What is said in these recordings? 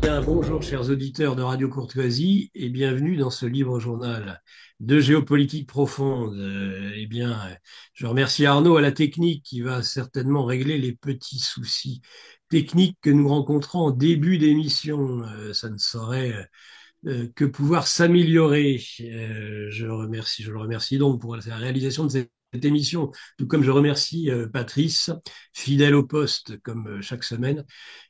Bien, bonjour chers auditeurs de Radio Courtoisie et bienvenue dans ce libre journal de géopolitique profonde. Je remercie Arnaud à la technique qui va certainement régler les petits soucis techniques que nous rencontrons en début d'émission. Ça ne saurait que pouvoir s'améliorer. Je le remercie donc pour la réalisation de cette émission, tout comme je remercie Patrice, fidèle au poste comme chaque semaine,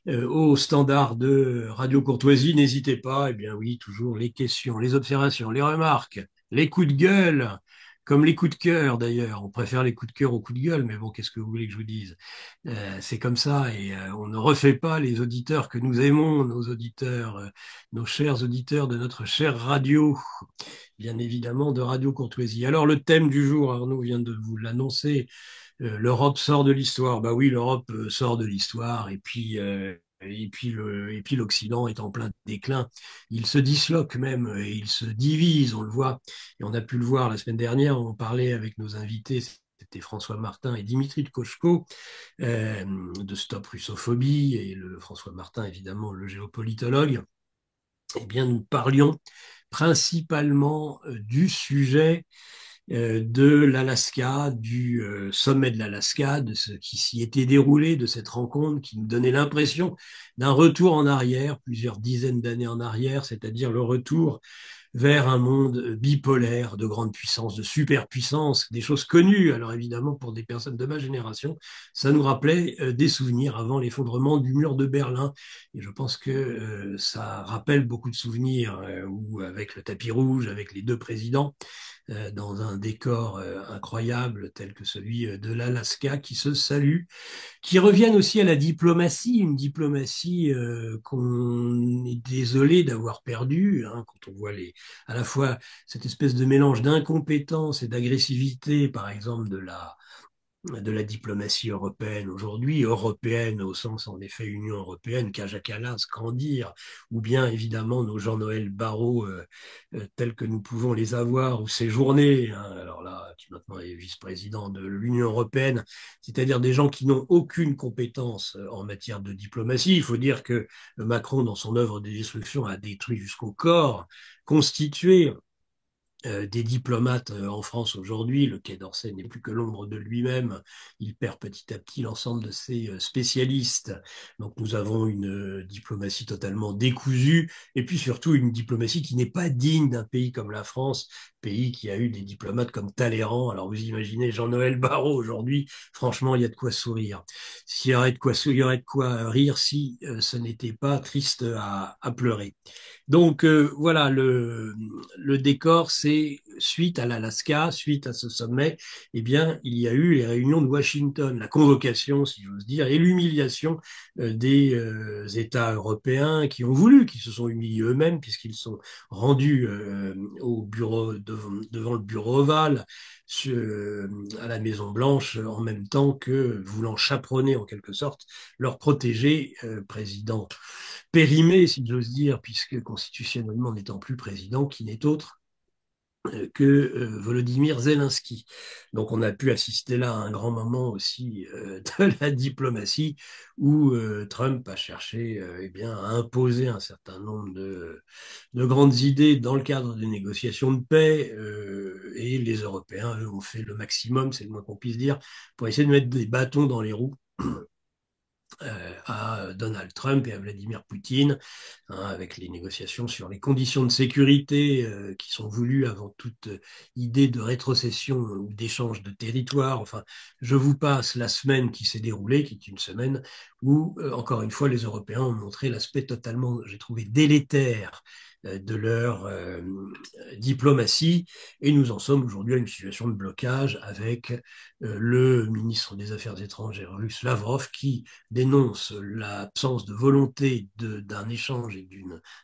au standard de Radio Courtoisie. N'hésitez pas, eh bien oui, toujours les questions, les observations, les remarques, les coups de gueule, comme les coups de cœur d'ailleurs. On préfère les coups de cœur aux coups de gueule, mais bon, qu'est-ce que vous voulez que je vous dise? C'est comme ça et on ne refait pas les auditeurs que nous aimons, nos auditeurs, nos chers auditeurs de notre chère radio, bien évidemment de Radio Courtoisie. Alors le thème du jour, Arnaud vient de vous l'annoncer, l'Europe sort de l'histoire. Bah oui, l'Europe sort de l'histoire et puis l'Occident est en plein déclin. Il se disloque même et il se divise, on le voit. Et on a pu le voir la semaine dernière, on parlait avec nos invités, c'était François Martin et Dimitri de Kochko, de Stop Russophobie, et François Martin, évidemment, le géopolitologue. Eh bien, nous parlions principalement du sujet de l'Alaska, du sommet de l'Alaska, de ce qui s'y était déroulé, de cette rencontre qui nous donnait l'impression d'un retour en arrière, plusieurs dizaines d'années en arrière, c'est-à-dire le retour vers un monde bipolaire de grande puissance, de superpuissance, des choses connues. Alors évidemment, pour des personnes de ma génération, ça nous rappelait des souvenirs avant l'effondrement du mur de Berlin. Et je pense que ça rappelle beaucoup de souvenirs où avec le tapis rouge, avec les deux présidents, dans un décor incroyable tel que celui de l'Alaska qui se salue, qui reviennent aussi à la diplomatie, une diplomatie qu'on est désolé d'avoir perdue, hein, quand on voit à la fois cette espèce de mélange d'incompétence et d'agressivité, par exemple, de la diplomatie européenne aujourd'hui, européenne au sens en effet Union européenne, Kajakala, Scandir, ou bien évidemment nos Jean-Noël Barrot tels que nous pouvons les avoir ou séjourner, hein, alors là qui maintenant est vice-président de l'Union européenne, c'est-à-dire des gens qui n'ont aucune compétence en matière de diplomatie. Il faut dire que Macron, dans son œuvre de destruction, a détruit jusqu'au corps constitué des diplomates en France aujourd'hui. Le Quai d'Orsay n'est plus que l'ombre de lui-même. Il perd petit à petit l'ensemble de ses spécialistes. Donc nous avons une diplomatie totalement décousue et puis surtout une diplomatie qui n'est pas digne d'un pays comme la France, pays qui a eu des diplomates comme Talleyrand. Alors vous imaginez Jean-Noël Barrot aujourd'hui, franchement, il y a de quoi sourire. Il y aurait de quoi rire si ce n'était pas triste à pleurer. Donc voilà, le décor, c'est suite à l'Alaska, suite à ce sommet, eh bien, il y a eu les réunions de Washington, la convocation, si j'ose dire, et l'humiliation des États européens qui ont voulu, qui se sont humiliés eux-mêmes, puisqu'ils sont rendus au bureau devant le bureau ovale, à la Maison Blanche, en même temps que voulant chaperonner en quelque sorte leur protégé président périmé, si j'ose dire, puisque constitutionnellement n'étant plus président, qui n'est autre que Volodymyr Zelensky. Donc on a pu assister là à un grand moment aussi de la diplomatie où Trump a cherché eh bien, à imposer un certain nombre de grandes idées dans le cadre des négociations de paix et les Européens, eux, ont fait le maximum, c'est le moins qu'on puisse dire, pour essayer de mettre des bâtons dans les roues à Donald Trump et à Vladimir Poutine, hein, avec les négociations sur les conditions de sécurité qui sont voulues avant toute idée de rétrocession ou d'échange de territoire. Enfin, je vous passe la semaine qui s'est déroulée, qui est une semaine où, encore une fois, les Européens ont montré l'aspect totalement, j'ai trouvé, délétère de leur diplomatie. Et nous en sommes aujourd'hui à une situation de blocage avec le ministre des Affaires étrangères russe, Lavrov, qui dénonce l'absence de volonté d'un échange et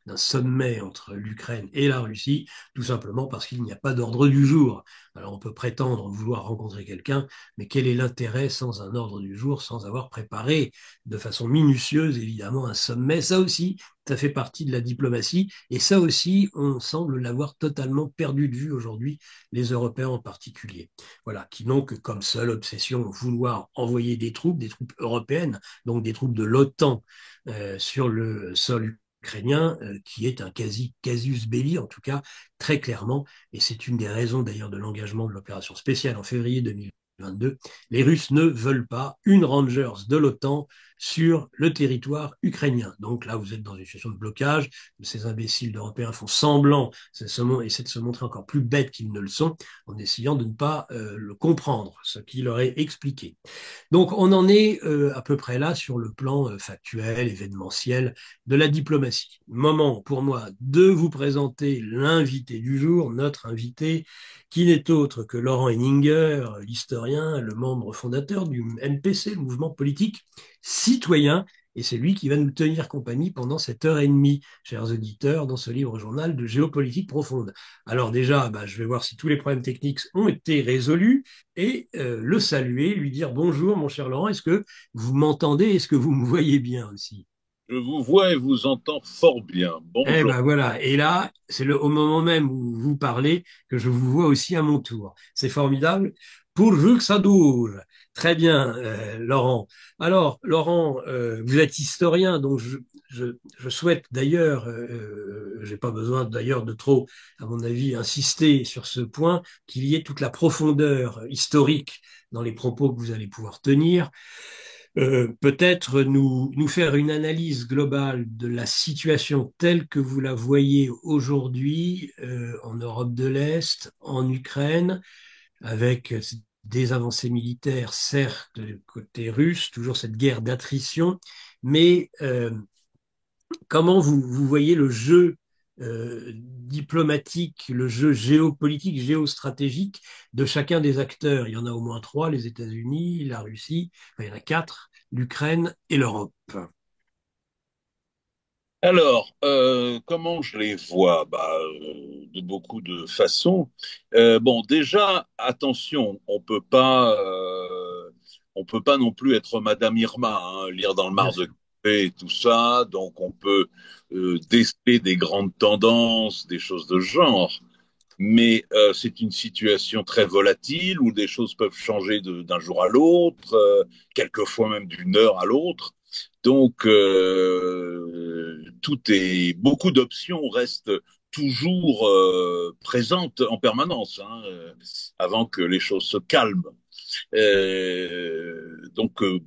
d'un sommet entre l'Ukraine et la Russie, tout simplement parce qu'il n'y a pas d'ordre du jour. Alors on peut prétendre vouloir rencontrer quelqu'un, mais quel est l'intérêt sans un ordre du jour, sans avoir préparé de façon minutieuse, évidemment, un sommet? Ça aussi, ça fait partie de la diplomatie, et ça aussi, on semble l'avoir totalement perdu de vue aujourd'hui, les Européens en particulier. Voilà, qui n'ont que comme seule obsession vouloir envoyer des troupes européennes, donc des troupes de l'OTAN sur le sol ukrainien, qui est un casus belli, en tout cas très clairement, et c'est une des raisons d'ailleurs de l'engagement de l'opération spéciale en février 2022. Les Russes ne veulent pas une Rangers de l'OTAN sur le territoire ukrainien. Donc là, vous êtes dans une situation de blocage. Ces imbéciles d'Européens font semblant, essaient de se montrer encore plus bêtes qu'ils ne le sont, en essayant de ne pas le comprendre, ce qui leur est expliqué. Donc on en est à peu près là sur le plan factuel, événementiel de la diplomatie. Moment pour moi de vous présenter l'invité du jour, notre invité, qui n'est autre que Laurent Henninger, l'historien, le membre fondateur du MPC, le mouvement politique citoyen, et c'est lui qui va nous tenir compagnie pendant cette heure et demie, chers auditeurs, dans ce livre journal de géopolitique profonde. Alors déjà, je vais voir si tous les problèmes techniques ont été résolus et le saluer, lui dire bonjour, mon cher Laurent, est-ce que vous m'entendez, est-ce que vous me voyez bien aussi? Je vous vois et vous entends fort bien. Eh Bonjour. ben voilà, et là, c'est au moment même où vous parlez que je vous vois aussi à mon tour. C'est formidable. Pourvu que ça dure. Très bien, Laurent. Alors, Laurent, vous êtes historien, donc je souhaite d'ailleurs, j'ai pas besoin d'ailleurs de trop, à mon avis, insister sur ce point, qu'il y ait toute la profondeur historique dans les propos que vous allez pouvoir tenir. Peut-être nous faire une analyse globale de la situation telle que vous la voyez aujourd'hui en Europe de l'Est, en Ukraine, avec des avancées militaires, certes, côté russe, toujours cette guerre d'attrition, mais comment vous voyez le jeu diplomatique, le jeu géopolitique, géostratégique de chacun des acteurs? Il y en a au moins trois, les États-Unis, la Russie, enfin, il y en a quatre, l'Ukraine et l'Europe. Alors, comment je les vois? De beaucoup de façons. Bon, déjà, attention, on peut pas non plus être Madame Irma, hein, lire dans le Bien mar de sûr. café et tout ça. Donc, on peut déceler des grandes tendances, des choses de ce genre. Mais c'est une situation très volatile où des choses peuvent changer d'un jour à l'autre, quelquefois même d'une heure à l'autre. Donc, beaucoup d'options restent toujours présentes en permanence, hein, avant que les choses se calment.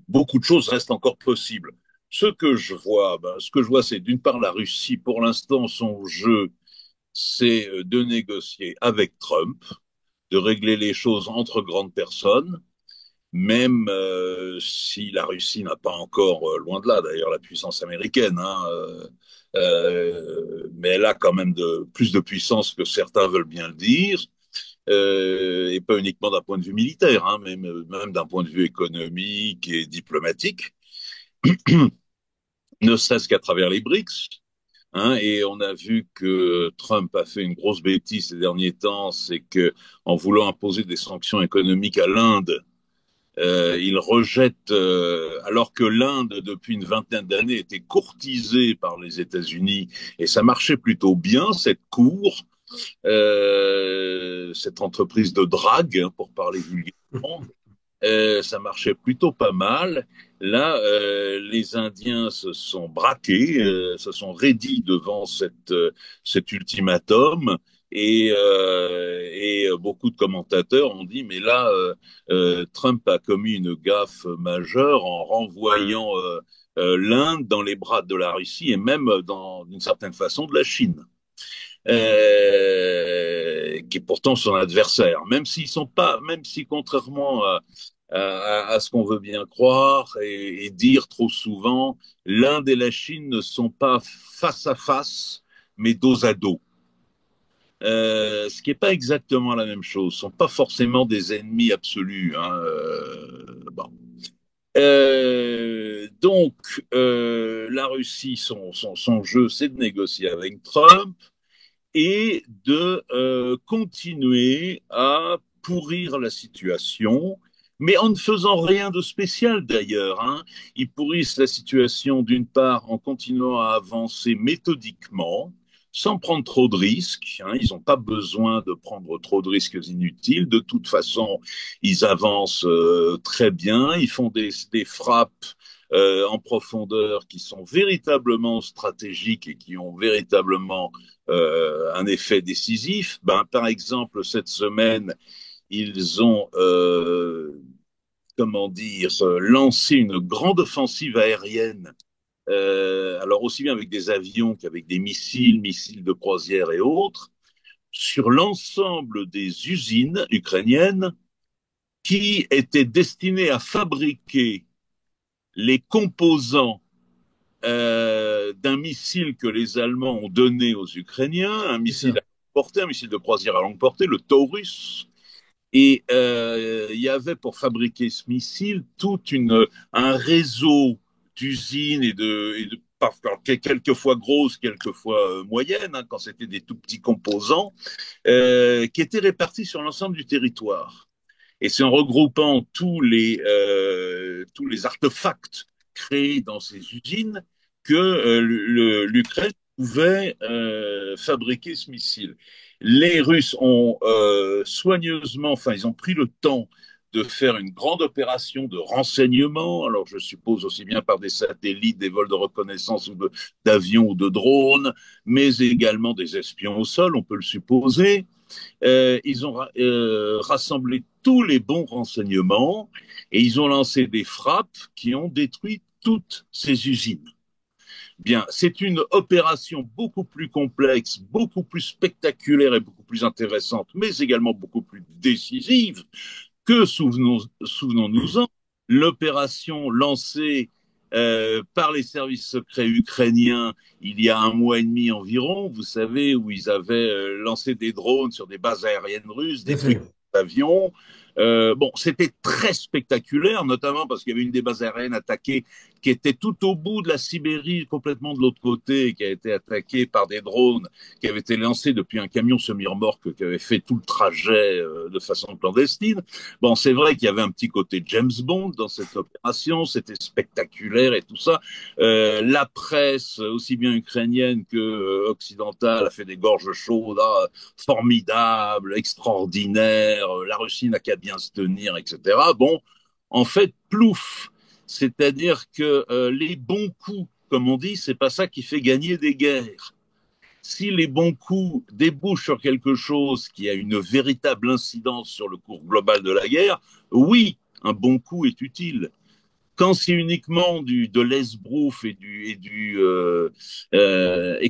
Beaucoup de choses restent encore possibles. Ce que je vois, c'est d'une part la Russie, pour l'instant, son jeu, c'est de négocier avec Trump, de régler les choses entre grandes personnes, même si la Russie n'a pas encore, loin de là d'ailleurs, la puissance américaine, hein, mais elle a quand même plus de puissance que certains veulent bien le dire, et pas uniquement d'un point de vue militaire, hein, mais même d'un point de vue économique et diplomatique, ne serait-ce qu'à travers les BRICS. Hein, et on a vu que Trump a fait une grosse bêtise ces derniers temps, c'est que en voulant imposer des sanctions économiques à l'Inde, il rejette, alors que l'Inde, depuis une vingtaine d'années, était courtisée par les États-Unis, et ça marchait plutôt bien, cette cour, cette entreprise de drague, hein, pour parler vulgairement, ça marchait plutôt pas mal. Là, les Indiens se sont braqués, se sont raidis devant cet ultimatum. Et beaucoup de commentateurs ont dit, mais là, Trump a commis une gaffe majeure en renvoyant l'Inde dans les bras de la Russie et même d'une certaine façon de la Chine, qui est pourtant son adversaire. Même si contrairement à ce qu'on veut bien croire et dire trop souvent, l'Inde et la Chine ne sont pas face à face, mais dos à dos. Ce qui n'est pas exactement la même chose. Ce ne sont pas forcément des ennemis absolus, hein, bon. La Russie, son jeu, c'est de négocier avec Trump et de continuer à pourrir la situation, mais en ne faisant rien de spécial d'ailleurs, hein. Ils pourrissent la situation d'une part en continuant à avancer méthodiquement, sans prendre trop de risques, hein. Ils n'ont pas besoin de prendre trop de risques inutiles. De toute façon, ils avancent très bien. Ils font des frappes en profondeur qui sont véritablement stratégiques et qui ont véritablement un effet décisif. Ben, par exemple, cette semaine, ils ont, comment dire, lancé une grande offensive aérienne, alors aussi bien avec des avions qu'avec des missiles, missiles de croisière et autres, sur l'ensemble des usines ukrainiennes qui étaient destinées à fabriquer les composants d'un missile que les Allemands ont donné aux Ukrainiens, un C'est missile ça. à longue portée, un missile de croisière à longue portée, le Taurus. Et il y avait pour fabriquer ce missile un réseau d'usines parfois, quelquefois grosses, quelquefois moyennes, hein, quand c'était des tout petits composants, qui étaient répartis sur l'ensemble du territoire. Et c'est en regroupant tous les artefacts créés dans ces usines que l'Ukraine pouvait fabriquer ce missile. Les Russes ont soigneusement, enfin, ils ont pris le temps de faire une grande opération de renseignement, alors je suppose aussi bien par des satellites, des vols de reconnaissance d'avions ou de drones, mais également des espions au sol, on peut le supposer. Ils ont rassemblé tous les bons renseignements et ils ont lancé des frappes qui ont détruit toutes ces usines. Bien, c'est une opération beaucoup plus complexe, beaucoup plus spectaculaire et beaucoup plus intéressante, mais également beaucoup plus décisive que, souvenons-nous-en, l'opération lancée par les services secrets ukrainiens il y a un mois et demi environ, vous savez, où ils avaient lancé des drones sur des bases aériennes russes, Tout à détruit fait. des avions. Bon, c'était très spectaculaire, notamment parce qu'il y avait une des bases aériennes attaquées qui était tout au bout de la Sibérie, complètement de l'autre côté, qui a été attaquée par des drones qui avaient été lancés depuis un camion semi-remorque qui avait fait tout le trajet de façon clandestine. Bon, c'est vrai qu'il y avait un petit côté James Bond dans cette opération, c'était spectaculaire et tout ça. La presse, aussi bien ukrainienne que occidentale, a fait des gorges chaudes, ah, formidable, extraordinaire, la Russie n'a qu'à bien se tenir, etc. Bon, en fait, plouf, c'est-à-dire que les bons coups, comme on dit, c'est pas ça qui fait gagner des guerres. Si les bons coups débouchent sur quelque chose qui a une véritable incidence sur le cours global de la guerre, oui, un bon coup est utile. Quand c'est uniquement de l'esbrouf et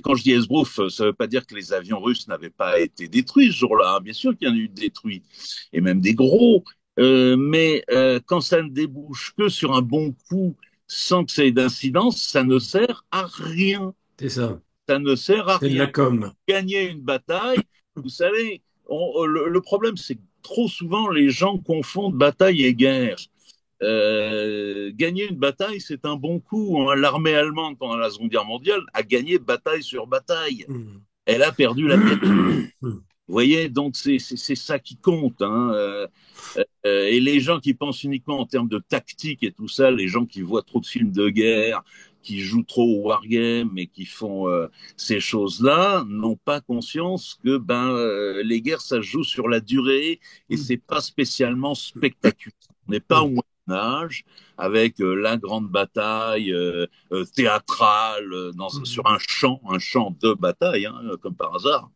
quand je dis esbrouf, ça ne veut pas dire que les avions russes n'avaient pas été détruits ce jour-là. Hein. Bien sûr qu'il y en a eu détruits et même des gros. Mais quand ça ne débouche que sur un bon coup sans que ça ait d'incidence, ça ne sert à rien. C'est ça. Ça ne sert à C'est de la rien. com. Gagner une bataille, vous savez, le problème, c'est que trop souvent, les gens confondent bataille et guerre. Gagner une bataille, c'est un bon coup. Hein. L'armée allemande, pendant la Seconde Guerre mondiale, a gagné bataille sur bataille. Elle a perdu la guerre. Vous voyez, donc c'est ça qui compte. Hein. Et les gens qui pensent uniquement en termes de tactique et tout ça, les gens qui voient trop de films de guerre, qui jouent trop au wargame et qui font ces choses-là, n'ont pas conscience que les guerres, ça se joue sur la durée et c'est pas spécialement spectaculaire. On n'est pas au Moyen Âge avec la grande bataille théâtrale sur un champ de bataille, hein, comme par hasard.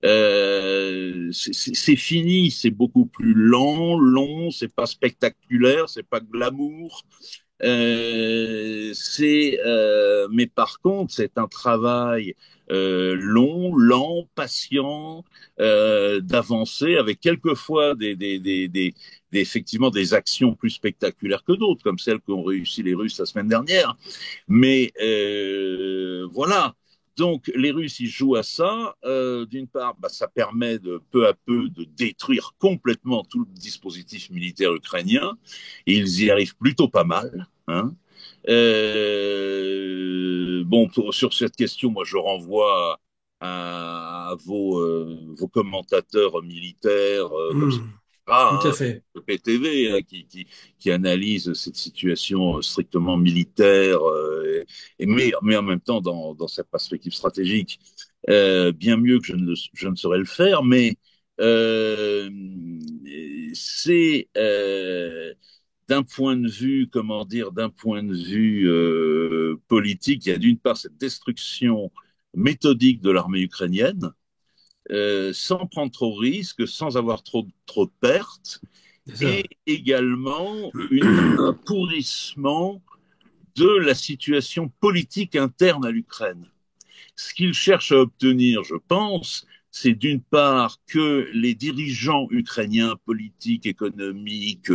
C'est fini, c'est beaucoup plus lent, long, c'est pas spectaculaire, c'est pas glamour. Mais par contre, c'est un travail long, lent, patient, d'avancer avec quelquefois effectivement des actions plus spectaculaires que d'autres, comme celles qu'ont réussi les Russes la semaine dernière. Mais voilà. Donc les Russes, ils jouent à ça. D'une part, ça permet de peu à peu de détruire complètement tout le dispositif militaire ukrainien. Et ils y arrivent plutôt pas mal. Hein. Bon, sur cette question, moi, je renvoie à vos commentateurs militaires, comme ça, Tout à hein, fait. le PTV, hein, qui analyse cette situation strictement militaire, mais en même temps dans sa perspective stratégique, bien mieux que je ne saurais le faire, mais euh, c'est d'un point de vue, comment dire, d'un point de vue politique, il y a d'une part cette destruction méthodique de l'armée ukrainienne, sans prendre trop de risques, sans avoir trop de pertes, C'est et ça. également un pourrissement de la situation politique interne à l'Ukraine. Ce qu'ils cherchent à obtenir, je pense, c'est d'une part que les dirigeants ukrainiens, politiques, économiques,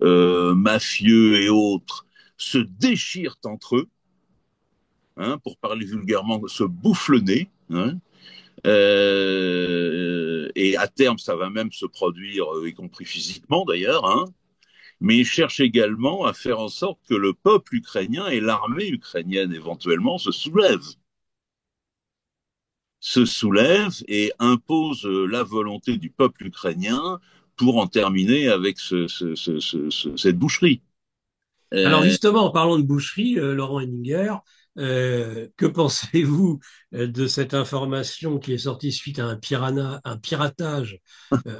mafieux et autres, se déchirent entre eux, hein, pour parler vulgairement, se bouffent le nez, hein, et à terme, ça va même se produire, y compris physiquement d'ailleurs, hein, mais ils cherchent également à faire en sorte que le peuple ukrainien et l'armée ukrainienne éventuellement se soulève et impose la volonté du peuple ukrainien pour en terminer avec cette boucherie. Alors Euh, justement, en parlant de boucherie, Laurent Henninger, que pensez-vous de cette information qui est sortie suite à un piratage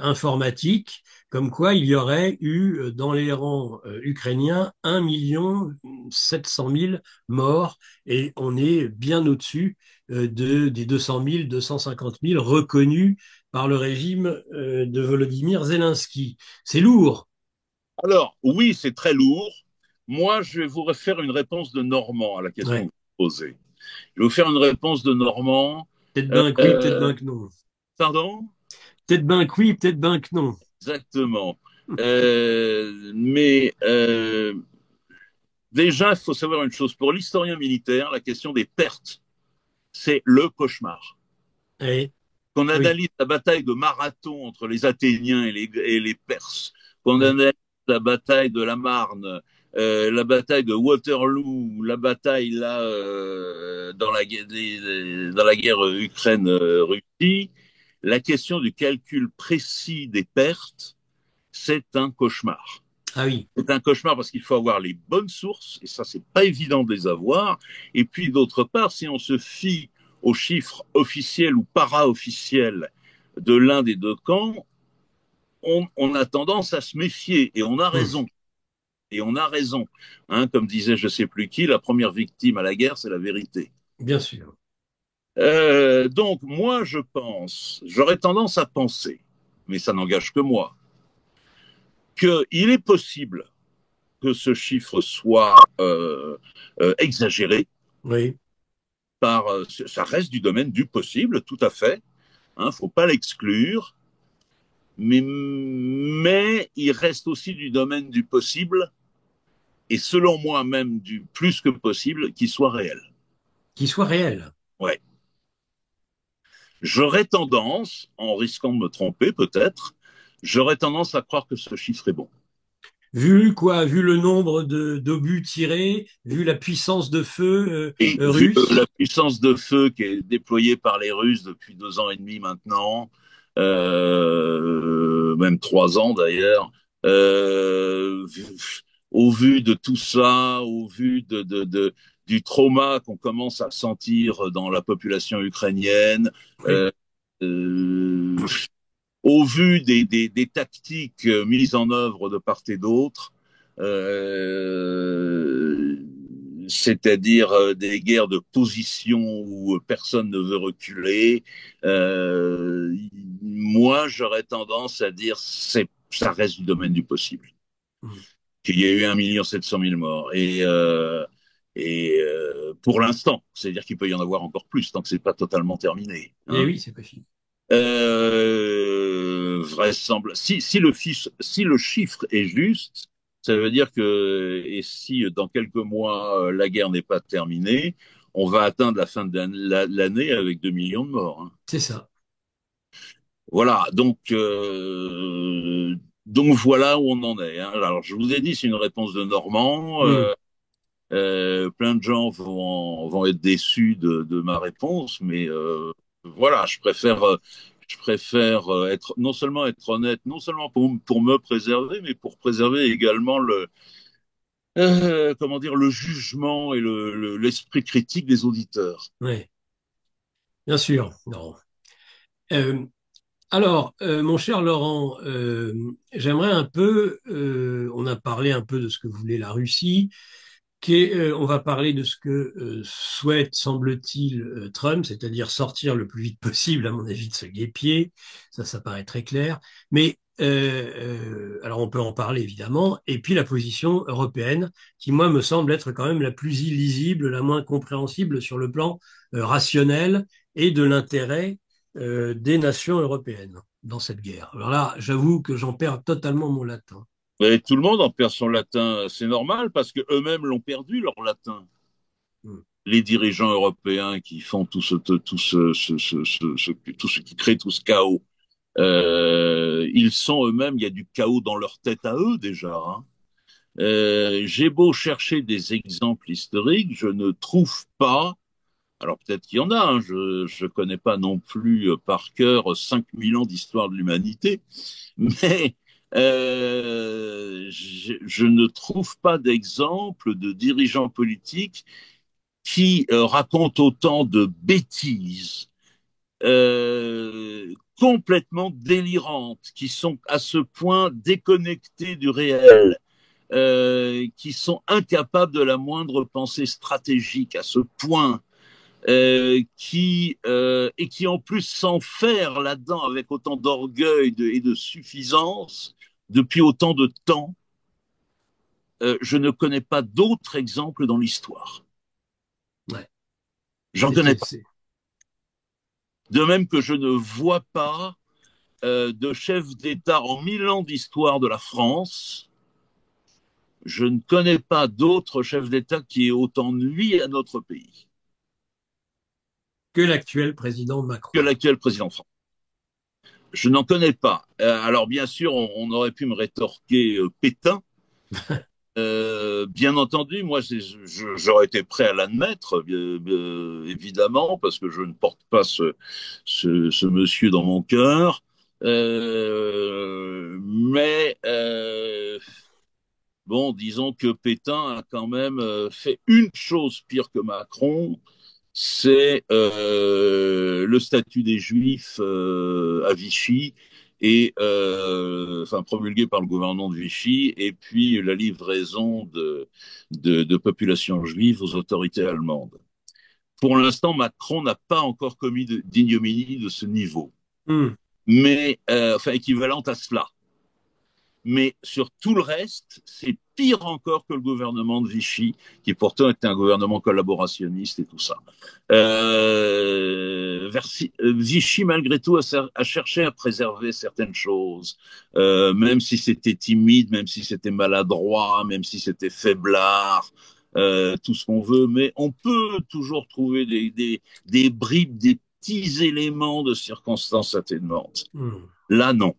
informatique, comme quoi il y aurait eu dans les rangs ukrainiens 1 700 000 morts, et on est bien au-dessus des 200 000, 250 000 reconnus par le régime de Volodymyr Zelensky. C'est lourd. alors, oui, c'est très lourd. Moi, je vais vous refaire une réponse de Normand à la question que Ouais. vous posez. Je vais vous faire une réponse de Normand. Peut-être Euh, ben que oui, peut-être ben que non. Pardon. Peut-être ben que oui, peut-être ben que non. Exactement. Mais déjà, il faut savoir une chose. Pour l'historien militaire, la question des pertes, c'est le cauchemar. Eh, Qu'on oui, analyse la bataille de Marathon entre les Athéniens et les Perses, qu'on oui, analyse la bataille de la Marne, la bataille de Waterloo, la bataille là dans la guerre Ukraine-Russie, la question du calcul précis des pertes, c'est un cauchemar. ah oui, C'est un cauchemar parce qu'il faut avoir les bonnes sources, et ça, c'est pas évident de les avoir. Et puis, d'autre part, si on se fie aux chiffres officiels ou para-officiels de l'un des deux camps, on a tendance à se méfier, et on a hum, raison. Et on a raison. Hein, comme disait je sais plus qui, la première victime à la guerre, c'est la vérité. bien sûr. Donc, moi, je pense, j'aurais tendance à penser, mais ça n'engage que moi, qu'il est possible que ce chiffre soit exagéré Oui, ça reste du domaine du possible, tout à fait. Hein, faut pas l'exclure, mais il reste aussi du domaine du possible et selon moi même du plus que possible qu'il soit réel. qu'il soit réel. Ouais. J'aurais tendance, en risquant de me tromper peut-être, j'aurais tendance à croire que ce chiffre est bon. Vu quoi? Vu le nombre d'obus tirés, vu la puissance de feu Et vu la russe. puissance de feu qui est déployée par les Russes depuis 2 ans et demi maintenant, même 3 ans d'ailleurs, euh, au vu de tout ça, au vu du trauma qu'on commence à sentir dans la population ukrainienne, Oui, euh, euh, au vu des tactiques mises en œuvre de part et d'autre, euh, c'est-à-dire des guerres de position où personne ne veut reculer, moi j'aurais tendance à dire ça reste du domaine du possible. hum. Qu'il y a eu 1 700 000 morts. Pour l'instant, c'est-à-dire qu'il peut y en avoir encore plus tant que c'est pas totalement terminé. Eh Hein. oui, c'est pas fini. Si le chiffre est juste, ça veut dire que, et si dans quelques mois la guerre n'est pas terminée, on va atteindre la fin de l'année avec 2 millions de morts. Hein. C'est ça. Voilà, donc voilà où on en est. Hein. Alors je vous ai dit, c'est une réponse de Normand. Hum. Plein de gens vont être déçus de ma réponse, mais voilà, je préfère être non seulement être honnête, non seulement pour me préserver, mais pour préserver également comment dire, le jugement et l'esprit critique des auditeurs. Ouais, bien sûr. Non. Euh, Alors, mon cher Laurent, j'aimerais un peu, on a parlé un peu de ce que voulait la Russie, on va parler de ce que souhaite, semble-t-il, Trump, c'est-à-dire sortir le plus vite possible, à mon avis, de ce guêpier. Ça paraît très clair. Mais alors, on peut en parler évidemment. Et puis la position européenne, qui moi me semble être quand même la plus illisible, la moins compréhensible sur le plan rationnel et de l'intérêt des nations européennes dans cette guerre. Alors là, j'avoue que j'en perds totalement mon latin. Et tout le monde en perd son latin. C'est normal parce que eux-mêmes l'ont perdu, leur latin. Hmm. Les dirigeants européens qui font tout ce qui crée tout ce chaos, ils sont eux-mêmes, il y a du chaos dans leur tête à eux déjà. Hein. J'ai beau chercher des exemples historiques, je ne trouve pas. Alors peut-être qu'il y en a. Hein, je connais pas non plus par cœur 5000 ans d'histoire de l'humanité, mais je ne trouve pas d'exemple de dirigeants politiques qui racontent autant de bêtises complètement délirantes, qui sont à ce point déconnectés du réel, qui sont incapables de la moindre pensée stratégique à ce point, et qui en plus s'enferment là-dedans avec autant d'orgueil et de suffisance depuis autant de temps. Je ne connais pas d'autres exemples dans l'histoire. Ouais. J'en connais pas. C'est De même que je ne vois pas de chef d'État en 1000 ans d'histoire de la France. Je ne connais pas d'autres chefs d'État qui aient autant nui à notre pays que l'actuel président que Macron. l'actuel président de France. Je n'en connais pas. Alors bien sûr, on aurait pu me rétorquer Pétain. Bien entendu, moi j'aurais été prêt à l'admettre, évidemment, parce que je ne porte pas ce monsieur dans mon cœur. Mais bon, disons que Pétain a quand même fait une chose pire que Macron, c'est le statut des Juifs à Vichy et enfin promulgué par le gouvernement de Vichy, et puis la livraison de populations juives aux autorités allemandes. Pour l'instant, Macron n'a pas encore commis d'ignominie de ce niveau, Hmm. mais enfin équivalente à cela. Mais sur tout le reste, c'est pire encore que le gouvernement de Vichy, qui pourtant était un gouvernement collaborationniste et tout ça. Vichy, malgré tout, a cherché à préserver certaines choses, même si c'était timide, même si c'était maladroit, même si c'était faiblard, tout ce qu'on veut. Mais on peut toujours trouver des bribes, des petits éléments de circonstances atténuantes. Hmm. Là, non.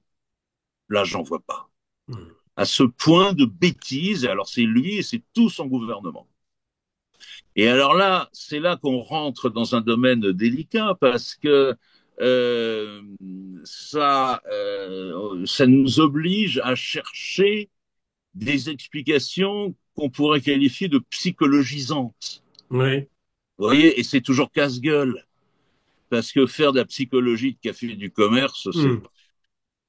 Là, j'en vois pas Hmm. à ce point de bêtise. Et alors c'est lui et c'est tout son gouvernement. Et alors là, c'est là qu'on rentre dans un domaine délicat parce que euh, ça nous oblige à chercher des explications qu'on pourrait qualifier de psychologisantes. Oui. Vous voyez, et c'est toujours casse-gueule parce que faire de la psychologie de café du commerce, c'est Hmm.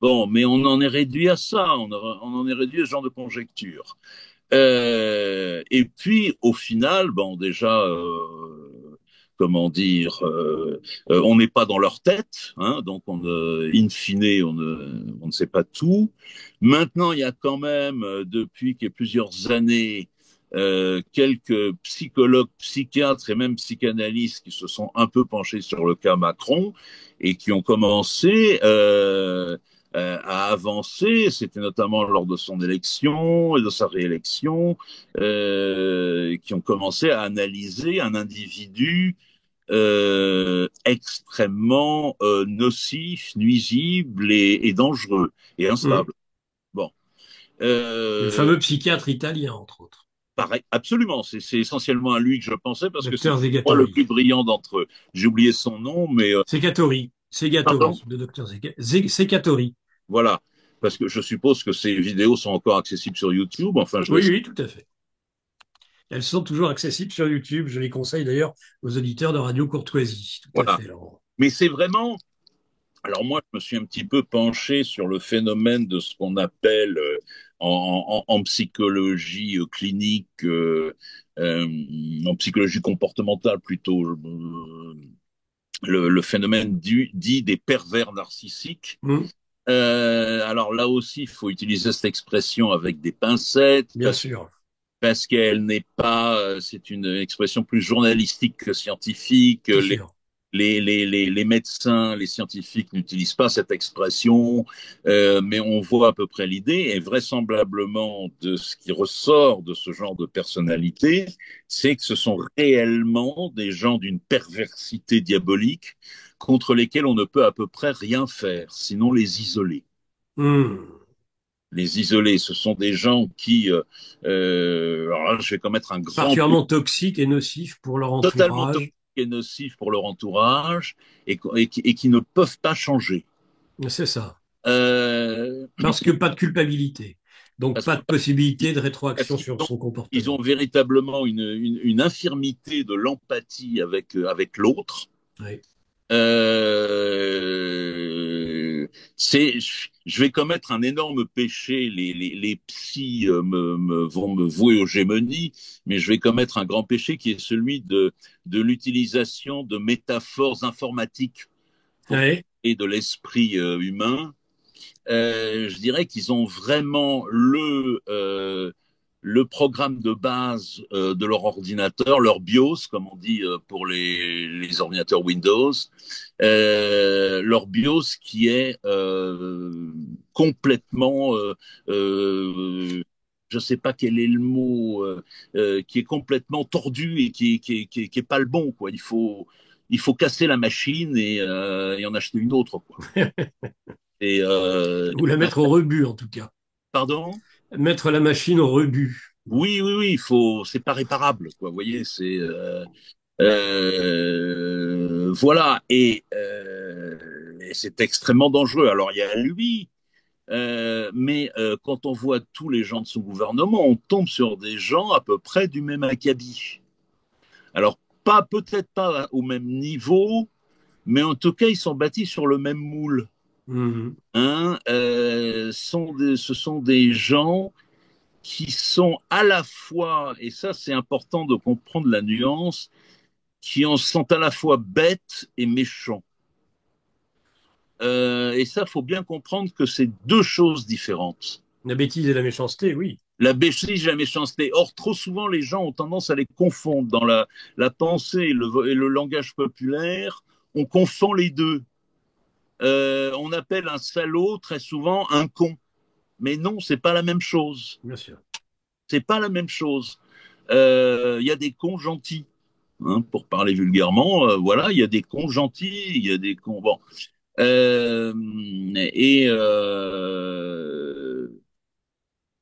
bon, mais on en est réduit à ça, on en est réduit à ce genre de conjecture. Et puis, au final, bon, déjà, comment dire, on n'est pas dans leur tête, hein, donc in fine, on ne sait pas tout. Maintenant, il y a quand même, depuis plusieurs années, quelques psychologues, psychiatres et même psychanalystes qui se sont un peu penchés sur le cas Macron et qui ont commencé à avancer. C'était notamment lors de son élection et de sa réélection, qui ont commencé à analyser un individu extrêmement nocif, nuisible et dangereux et Hmm. instable. Bon. Le Euh, fameux psychiatre italien, entre autres, Pareil, absolument. C'est essentiellement à lui que je pensais parce que c'est docteur moi le Zegatori. plus brillant d'entre eux. J'ai oublié son nom, mais pardon. Segatori, le docteur Segatori. Voilà, parce que je suppose que ces vidéos sont encore accessibles sur YouTube. Enfin, je Oui, l'espère. oui, tout à fait. Elles sont toujours accessibles sur YouTube. Je les conseille d'ailleurs aux auditeurs de Radio Courtoisie. Tout à Voilà. fait, Laurent. Mais c'est vraiment Alors moi, je me suis un petit peu penché sur le phénomène de ce qu'on appelle en psychologie clinique, euh, en psychologie comportementale plutôt, le phénomène dit des pervers narcissiques. Hmm, Alors là aussi, il faut utiliser cette expression avec des pincettes bien sûr, parce qu'elle n'est pas, c'est une expression plus journalistique que scientifique. c'est sûr. Les médecins, les scientifiques n'utilisent pas cette expression, mais on voit à peu près l'idée, et vraisemblablement de ce qui ressort de ce genre de personnalité, c'est que ce sont réellement des gens d'une perversité diabolique contre lesquels on ne peut à peu près rien faire, sinon les isoler. Hmm. Les isoler, ce sont des gens qui, alors là, je vais commettre un grand Particulièrement toxiques et nocifs pour leur totalement toxique entourage. et nocif pour leur entourage et qui ne peuvent pas changer. C'est ça. Euh, Parce que pas de culpabilité. Donc parce pas que de possibilité de parce rétroaction qu'ils sur ont, son ils ont comportement. véritablement une infirmité de l'empathie avec l'autre. Oui. Euh, je vais commettre un énorme péché. Les psys vont me vouer aux gémonies, mais je vais commettre un grand péché qui est celui de l'utilisation de métaphores informatiques pour Oui. parler de l'esprit humain. Je dirais qu'ils ont vraiment le programme de base de leur ordinateur, leur BIOS, comme on dit pour les ordinateurs Windows, leur BIOS qui est complètement, je ne sais pas quel est le mot, qui est complètement tordu et qui est pas le bon, quoi. Il faut casser la machine et en acheter une autre, quoi. Et Ou la mettre au rebut, en tout cas. pardon? Mettre la machine au rebut. Oui, c'est pas réparable, quoi. Vous voyez, c'est voilà, et c'est extrêmement dangereux. Alors il y a lui, mais quand on voit tous les gens de son gouvernement, on tombe sur des gens à peu près du même acabit. Alors pas peut-être pas au même niveau, mais en tout cas ils sont bâtis sur le même moule. Mhm. Hein, ce sont des gens qui sont à la fois, et ça c'est important de comprendre la nuance, qui en sont à la fois bêtes et méchants. Et ça, faut bien comprendre que c'est deux choses différentes. La bêtise et la méchanceté, oui. La bêtise et la méchanceté. Or, trop souvent, les gens ont tendance à les confondre dans la pensée et le langage populaire. On confond les deux. On appelle un salaud très souvent un con. Mais non, c'est pas la même chose. Bien sûr. C'est pas la même chose. Il y a des cons gentils. Hein, pour parler vulgairement, voilà, il y a des cons gentils, il y a des cons. Bon. Euh, et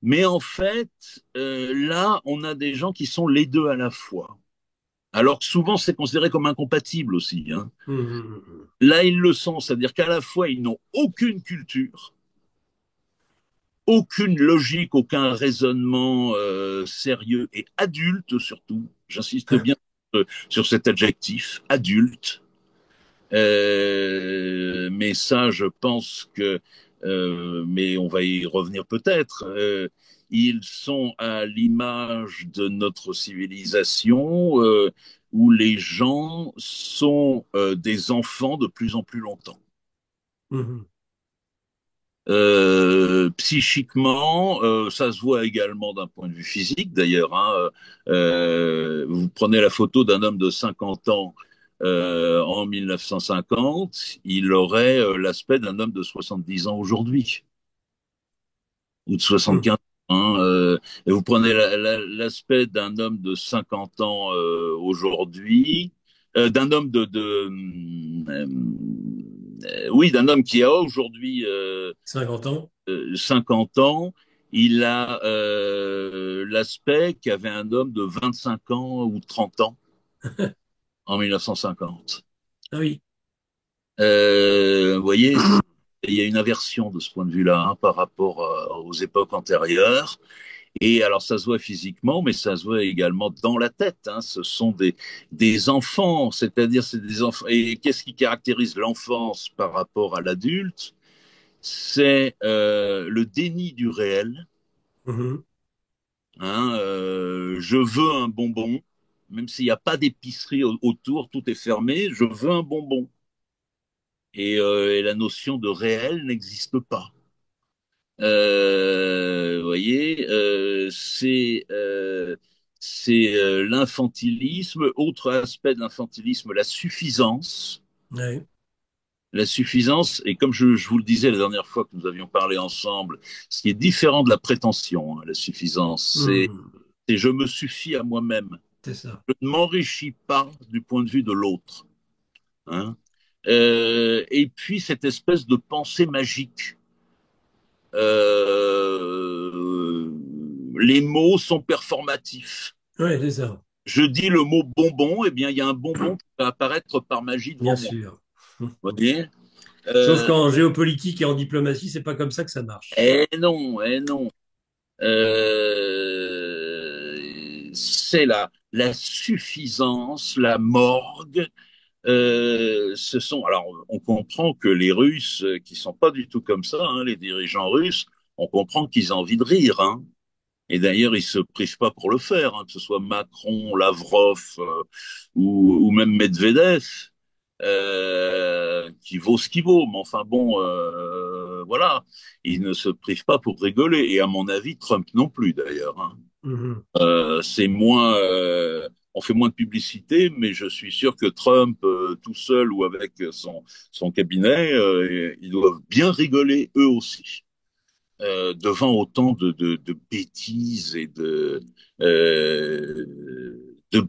mais en fait, là, on a des gens qui sont les deux à la fois. Alors que souvent, c'est considéré comme incompatible aussi. Hein. Mhm. Là, ils le sont, c'est-à-dire qu'à la fois, ils n'ont aucune culture, aucune logique, aucun raisonnement sérieux et adulte surtout. J'insiste bien sur cet adjectif, adulte. Mais ça, je pense que, mais on va y revenir peut-être, ils sont à l'image de notre civilisation où les gens sont des enfants de plus en plus longtemps. Mhm. Psychiquement, ça se voit également d'un point de vue physique d'ailleurs. Hein, vous prenez la photo d'un homme de 50 ans en 1950, il aurait l'aspect d'un homme de 70 ans aujourd'hui, ou de Mhm. 75 ans. Hein, et vous prenez l'aspect d'un homme de 50 ans aujourd'hui, d'un homme oui, d'un homme qui a aujourd'hui 50 ans. 50 ans, il a l'aspect qu'avait un homme de 25 ans ou 30 ans en 1950. Ah oui. Vous voyez, il y a une inversion de ce point de vue-là hein, par rapport aux époques antérieures. Et alors, ça se voit physiquement, mais ça se voit également dans la tête. Hein. Ce sont des enfants, c'est-à-dire c'est des enfants. Et qu'est-ce qui caractérise l'enfance par rapport à l'adulte? C'est le déni du réel. Mhm. Hein, je veux un bonbon, même s'il n'y a pas d'épicerie autour, tout est fermé, je veux un bonbon. Et la notion de réel n'existe pas. Vous voyez, c'est l'infantilisme. Autre aspect de l'infantilisme, la suffisance. Ouais. La suffisance, et comme je vous le disais la dernière fois que nous avions parlé ensemble, ce qui est différent de la prétention, hein, la suffisance, Mhm. c'est je me suffis à moi-même. C'est ça. Je ne m'enrichis pas du point de vue de l'autre. Hein. Et puis cette espèce de pensée magique. Euh, les mots sont performatifs. Ouais, c'est ça. Je dis le mot bonbon, eh bien, il y a un bonbon qui va apparaître par magie Bien devant moi. sûr. Vous voyez Sauf euh, qu'en géopolitique et en diplomatie, c'est pas comme ça que ça marche. eh non, eh non. C'est la suffisance, la morgue. Alors, on comprend que les Russes, qui sont pas du tout comme ça, hein, les dirigeants russes, on comprend qu'ils ont envie de rire. Hein. Et d'ailleurs, ils se privent pas pour le faire, hein, que ce soit Macron, Lavrov ou même Medvedev, qui vaut ce qu'il vaut. Mais enfin bon, voilà, ils ne se privent pas pour rigoler. Et à mon avis, Trump non plus d'ailleurs. Hein. Mhm. C'est moins, on fait moins de publicité, mais je suis sûr que Trump, tout seul ou avec son cabinet, ils doivent bien rigoler eux aussi devant autant de bêtises et de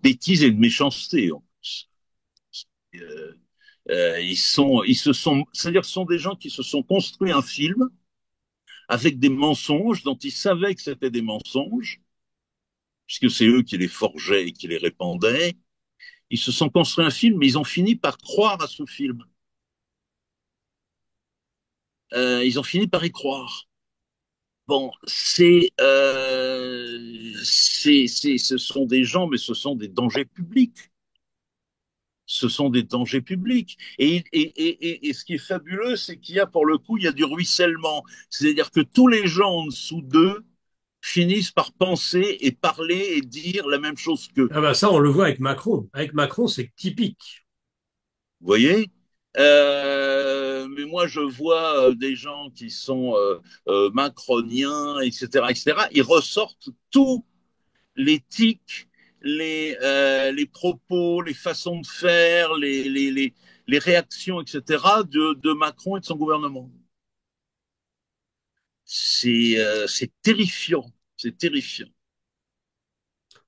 bêtises et de méchanceté en plus. Euh, c'est-à-dire, ce sont des gens qui se sont construits un film avec des mensonges dont ils savaient que c'était des mensonges, puisque c'est eux qui les forgeaient et qui les répandaient. Ils se sont construits un film, mais ils ont fini par croire à ce film. Ils ont fini par y croire. Bon, ce sont des gens, mais ce sont des dangers publics. Ce sont des dangers publics. Et ce qui est fabuleux, c'est qu'il y a, pour le coup, il y a du ruissellement. C'est-à-dire que tous les gens en dessous d'eux finissent par penser et parler et dire la même chose qu'eux. Ah bah ça, on le voit avec Macron. Avec Macron, c'est typique. Vous voyez? Mais moi, je vois des gens qui sont macroniens, etc., etc. Ils ressortent tous les tics, les propos, les façons de faire, les réactions, etc., de Macron et de son gouvernement. C'est terrifiant. C'est terrifiant.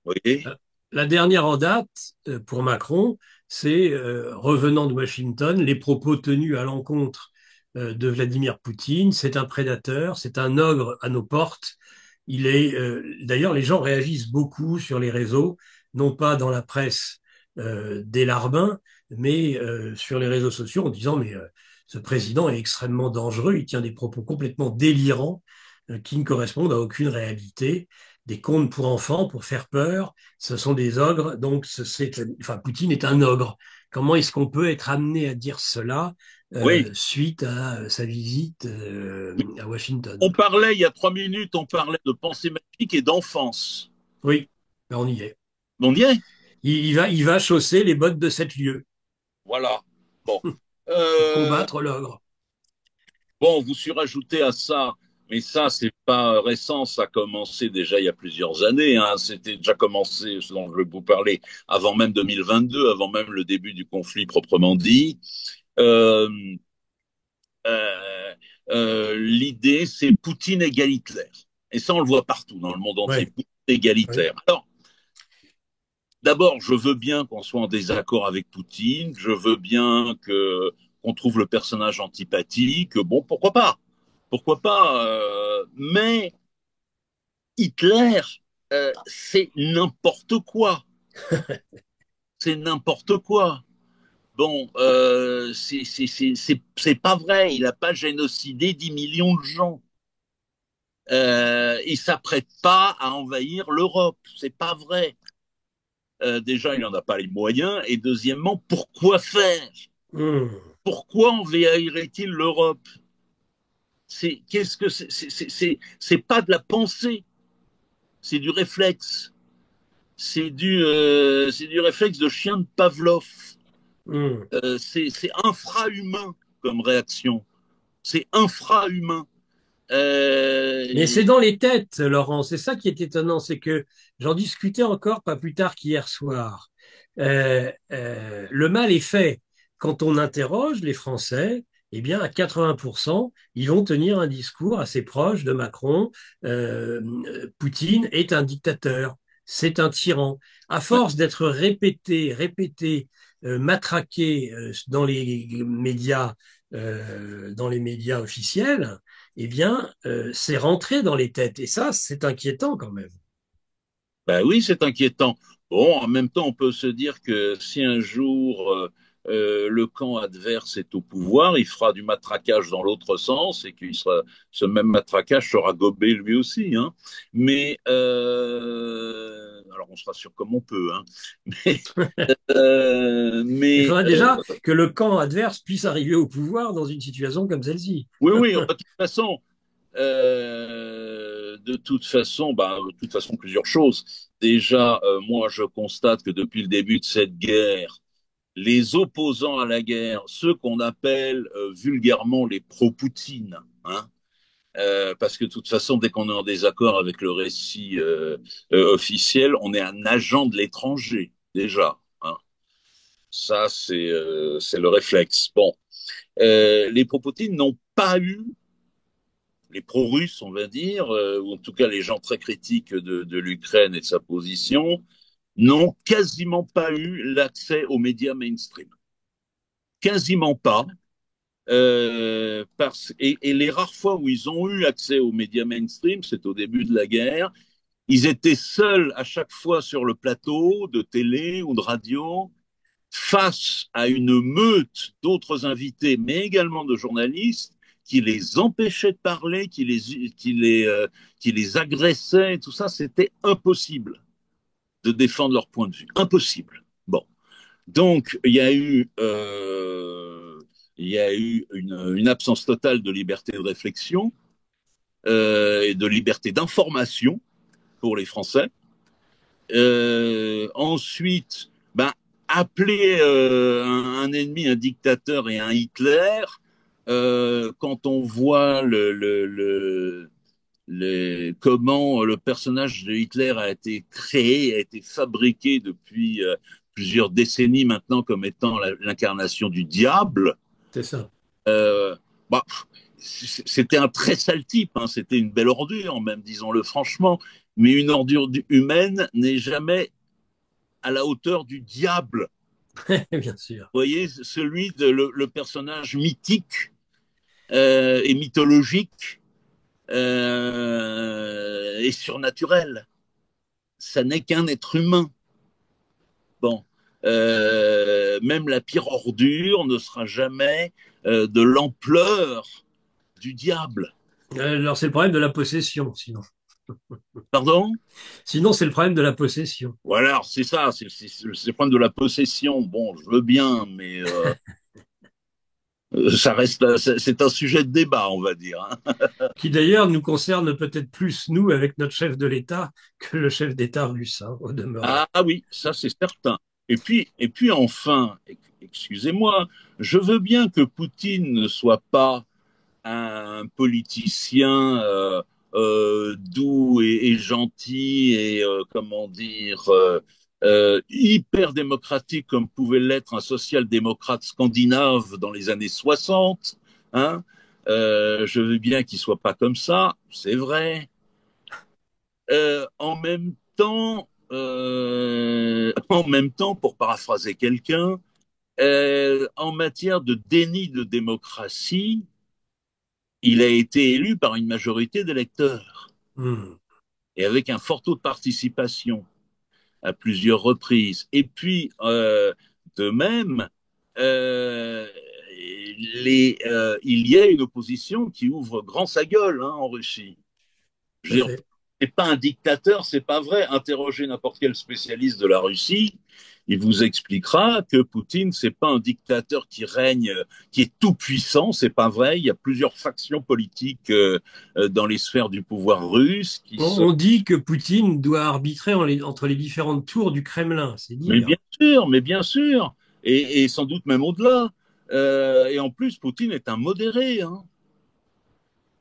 Vous voyez? La dernière en date pour Macron, c'est revenant de Washington, les propos tenus à l'encontre de Vladimir Poutine. C'est un prédateur, c'est un ogre à nos portes. Il est d'ailleurs, les gens réagissent beaucoup sur les réseaux, non pas dans la presse des larbins, mais sur les réseaux sociaux en disant mais ce président est extrêmement dangereux, il tient des propos complètement délirants qui ne correspondent à aucune réalité, des contes pour enfants pour faire peur. Ce sont des ogres, donc enfin Poutine est un ogre. Comment est-ce qu'on peut être amené à dire cela Oui. suite à sa visite à Washington? On parlait, il y a 3 minutes, on parlait de pensée magique et d'enfance. Oui, ben, on y est. On y est? Il va chausser les bottes de 7 lieues Voilà. Bon. pour Euh, combattre l'ogre. Bon, vous surajoutez à ça, mais ça, c'est pas récent, ça a commencé déjà il y a plusieurs années. Hein. C'était déjà commencé, ce dont je vais vous parler, avant même 2022, avant même le début du conflit proprement dit. Euh, euh, L'idée, c'est Poutine égale Hitler. Et ça, on le voit partout dans le monde entier. Ouais, Poutine égale ouais. Hitler. Alors, d'abord, je veux bien qu'on soit en désaccord avec Poutine. Je veux bien que qu'on trouve le personnage antipathique. Bon, pourquoi pas? Pourquoi pas? Mais Hitler, c'est n'importe quoi. C'est n'importe quoi. Bon, c'est pas vrai. Il n'a pas génocidé 10 millions de gens. il s'apprête pas à envahir l'Europe. C'est pas vrai. Déjà, il n'en a pas les moyens. Et deuxièmement, pourquoi faire? Hmm. Pourquoi envahirait-il l'Europe? Qu'est-ce que c'est pas de la pensée, c'est du réflexe. C'est du réflexe de chien de Pavlov. Hmm. C'est infra-humain comme réaction. C'est infra-humain. Mais Euh, c'est dans les têtes, Laurent. C'est ça qui est étonnant, c'est que j'en discutais encore pas plus tard qu'hier soir. Le mal est fait. Quand on interroge les Français, eh bien, à 80%, ils vont tenir un discours assez proche de Macron. Euh, Poutine est un dictateur, c'est un tyran. À ouais. force d'être répété, répété, matraqué dans les médias officiels, eh bien, c'est rentré dans les têtes. Et ça, c'est inquiétant quand même. Ben oui, c'est inquiétant. Bon, en même temps, on peut se dire que si un jour le camp adverse est au pouvoir, il fera du matraquage dans l'autre sens et ce même matraquage sera gobé lui aussi. Hein. Mais alors on se rassure comme on peut. Hein. Mais, Il mais faudrait déjà que le camp adverse puisse arriver au pouvoir dans une situation comme celle-ci. oui, oui. De toute façon, bah, de toute façon, plusieurs choses. Déjà, moi, je constate que depuis le début de cette guerre, les opposants à la guerre, ceux qu'on appelle vulgairement les pro-Poutine, hein, parce que de toute façon, dès qu'on est en désaccord avec le récit officiel, on est un agent de l'étranger, déjà. Hein. Ça, c'est le réflexe. Bon, les pro-Poutine n'ont pas eu les pro-russes, on va dire, ou en tout cas les gens très critiques de l'Ukraine et de sa position, n'ont quasiment pas eu l'accès aux médias mainstream. Quasiment pas. Et les rares fois où ils ont eu accès aux médias mainstream, c'est au début de la guerre, ils étaient seuls à chaque fois sur le plateau de télé ou de radio, face à une meute d'autres invités, mais également de journalistes, qui les empêchaient de parler, qui les agressaient, tout ça, c'était impossible de défendre leur point de vue. Impossible. Bon. Donc, il y a eu une absence totale de liberté de réflexion et de liberté d'information pour les Français. Ensuite, ben, appeler un ennemi un dictateur et un Hitler, quand on voit comment le personnage de Hitler a été créé, a été fabriqué depuis plusieurs décennies maintenant comme étant l'incarnation du diable, C'est ça. euh, bah, c'était un très sale type, hein, c'était une belle ordure, même disons-le franchement, mais une ordure humaine n'est jamais à la hauteur du diable. Bien sûr. Vous voyez, celui de le personnage mythique et mythologique et surnaturel. Ça n'est qu'un être humain. Bon, même la pire ordure ne sera jamais de l'ampleur du diable. Alors, c'est le problème de la possession, sinon. Pardon. Sinon, c'est le problème de la possession. Voilà, c'est ça, c'est le problème de la possession. Bon, je veux bien, mais ça reste, c'est un sujet de débat, on va dire. Hein. Qui d'ailleurs nous concerne peut-être plus, nous, avec notre chef de l'État, que le chef d'État russe, hein, au demeurant. Ah oui, ça c'est certain. Et puis enfin, excusez-moi, je veux bien que Poutine ne soit pas un politicien doux et gentil et comment dire hyper démocratique comme pouvait l'être un social-démocrate scandinave dans les années 60. Hein. Je veux bien qu'il soit pas comme ça, c'est vrai. En même temps, pour paraphraser quelqu'un, en matière de déni de démocratie, il a été élu par une majorité d'électeurs Hmm. et avec un fort taux de participation à plusieurs reprises. Et puis, de même, euh, il y a une opposition qui ouvre grand sa gueule hein, en Russie. tout à fait. C'est pas un dictateur, c'est pas vrai. Interrogez n'importe quel spécialiste de la Russie, il vous expliquera que Poutine, c'est pas un dictateur qui règne, qui est tout puissant, c'est pas vrai. Il y a plusieurs factions politiques dans les sphères du pouvoir russe qui sont. On dit que Poutine doit arbitrer entre les différentes tours du Kremlin, c'est dire. Mais bien sûr, et sans doute même au-delà. Et en plus, Poutine est un modéré. Hein.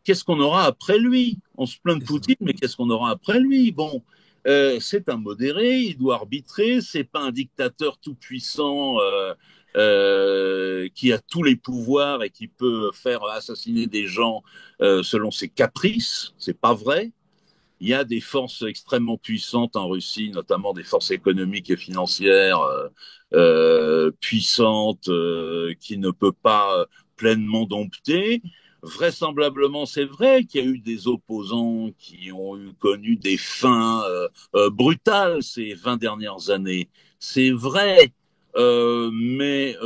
Qu'est-ce qu'on aura après lui? On se plaint de C'est ça. Poutine, mais qu'est-ce qu'on aura après lui? Bon, c'est un modéré, il doit arbitrer, c'est pas un dictateur tout puissant qui a tous les pouvoirs et qui peut faire assassiner des gens selon ses caprices. C'est pas vrai. Il y a des forces extrêmement puissantes en Russie, notamment des forces économiques et financières puissantes qui ne peut pas pleinement dompter. Vraisemblablement, c'est vrai qu'il y a eu des opposants qui ont connu des fins brutales ces 20 dernières années. C'est vrai, mais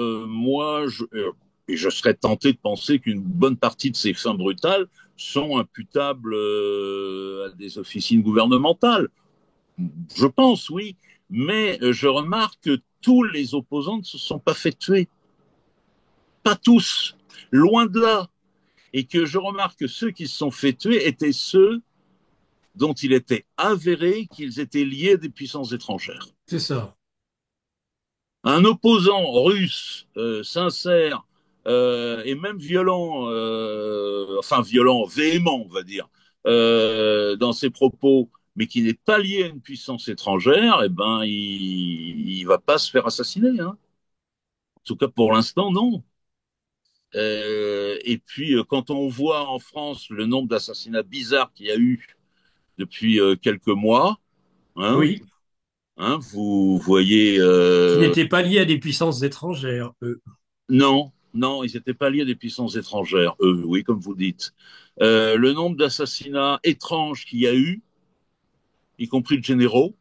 je serais tenté de penser qu'une bonne partie de ces fins brutales sont imputables à des officines gouvernementales. Je pense, oui, mais je remarque que tous les opposants ne se sont pas fait tuer. Pas tous, loin de là. Et que je remarque que ceux qui se sont fait tuer étaient ceux dont il était avéré qu'ils étaient liés à des puissances étrangères. C'est ça. Un opposant russe sincère et même violent, enfin violent, véhément, on va dire, dans ses propos, mais qui n'est pas lié à une puissance étrangère, eh ben, il va pas se faire assassiner. Hein. En tout cas, pour l'instant, non. Et puis, quand on voit en France le nombre d'assassinats bizarres qu'il y a eu depuis quelques mois, hein, Oui. vous voyez Qui n'étaient pas liés à des puissances étrangères, eux. non, non, ils n'étaient pas liés à des puissances étrangères, eux, oui, comme vous dites. Le nombre d'assassinats étranges qu'il y a eu, y compris de généraux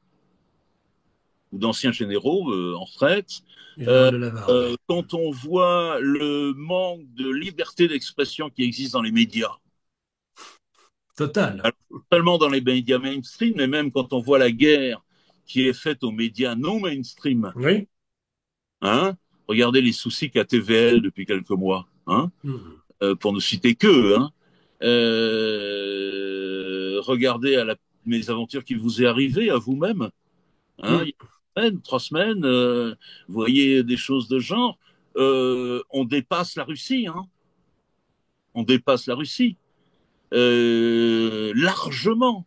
ou d'anciens généraux en retraite, Général de Lavarde. quand on voit le manque de liberté d'expression qui existe dans les médias, Total. alors, pas seulement dans les médias mainstream, mais même quand on voit la guerre qui est faite aux médias non mainstream, Oui. hein, regardez les soucis qu'a TVL depuis quelques mois, hein, Mhm. pour ne citer que, hein, regardez à la mésaventures qui vous est arrivée à vous-même. Hein, il y Mhm. a 3 semaines, vous voyez des choses de genre. On dépasse la Russie. Hein, on dépasse la Russie largement.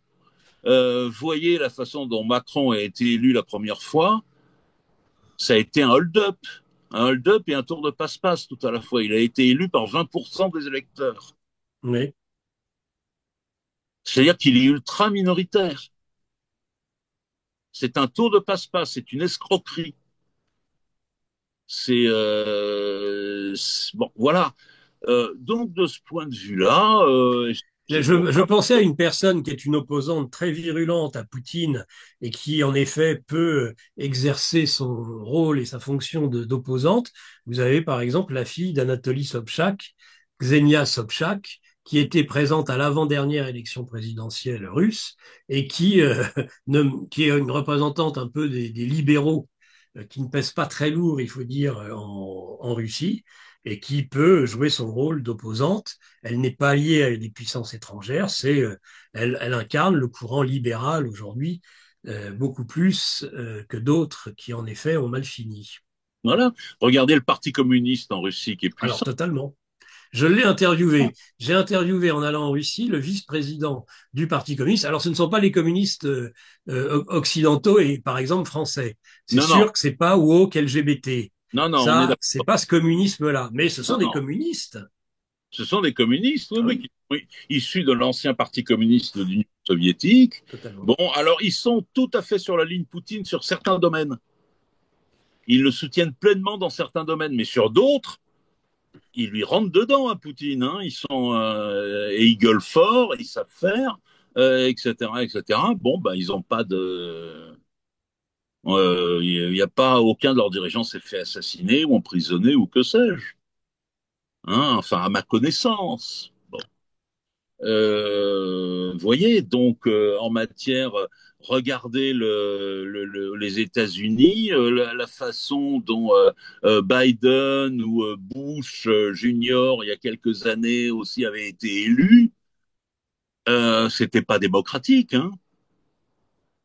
Voyez la façon dont Macron a été élu la première fois. Ça a été un hold-up. Un hold-up et un tour de passe-passe tout à la fois. Il a été élu par 20% des électeurs. Oui. C'est-à-dire qu'il est ultra minoritaire. C'est un tour de passe-passe, c'est une escroquerie. Bon, voilà. Donc de ce point de vue-là, c'est Je pourquoi. pensais à une personne qui est une opposante très virulente à Poutine et qui, en effet, peut exercer son rôle et sa fonction d'opposante. Vous avez, par exemple, la fille d'Anatoly Sobchak, Ksenia Sobchak, qui était présente à l'avant-dernière élection présidentielle russe et qui est une représentante un peu des libéraux qui ne pèsent pas très lourd, il faut dire, en Russie, et qui peut jouer son rôle d'opposante. Elle n'est pas liée à des puissances étrangères, elle incarne le courant libéral aujourd'hui beaucoup plus que d'autres qui en effet ont mal fini. Voilà. Regardez le Parti communiste en Russie qui est Alors puissant. totalement. Je l'ai interviewé. J'ai interviewé en allant en Russie le vice-président du Parti communiste. Alors ce ne sont pas les communistes occidentaux et par exemple français. C'est Non, non, sûr que c'est pas woke LGBT. non, non, on est Ça, c'est d'accord. pas ce communisme-là. Mais ce sont Non, des non. communistes. Ce sont des communistes, oui, Ah oui, oui, oui, issus de l'ancien Parti communiste de l'Union soviétique. totalement. Bon, alors ils sont tout à fait sur la ligne Poutine sur certains domaines. Ils le soutiennent pleinement dans certains domaines, mais sur d'autres, ils lui rentrent dedans à Poutine. Hein. Ils sont et ils gueulent fort, ils savent faire, etc., etc. Bon, bah ils n'ont pas de, il n'y a pas aucun de leurs dirigeants s'est fait assassiner ou emprisonner ou que sais-je. Hein. Enfin, à ma connaissance. Bon. Voyez, donc en matière, regardez les États-Unis, la façon dont Biden ou Bush Junior, il y a quelques années aussi, avait été élu, c'était pas démocratique, hein.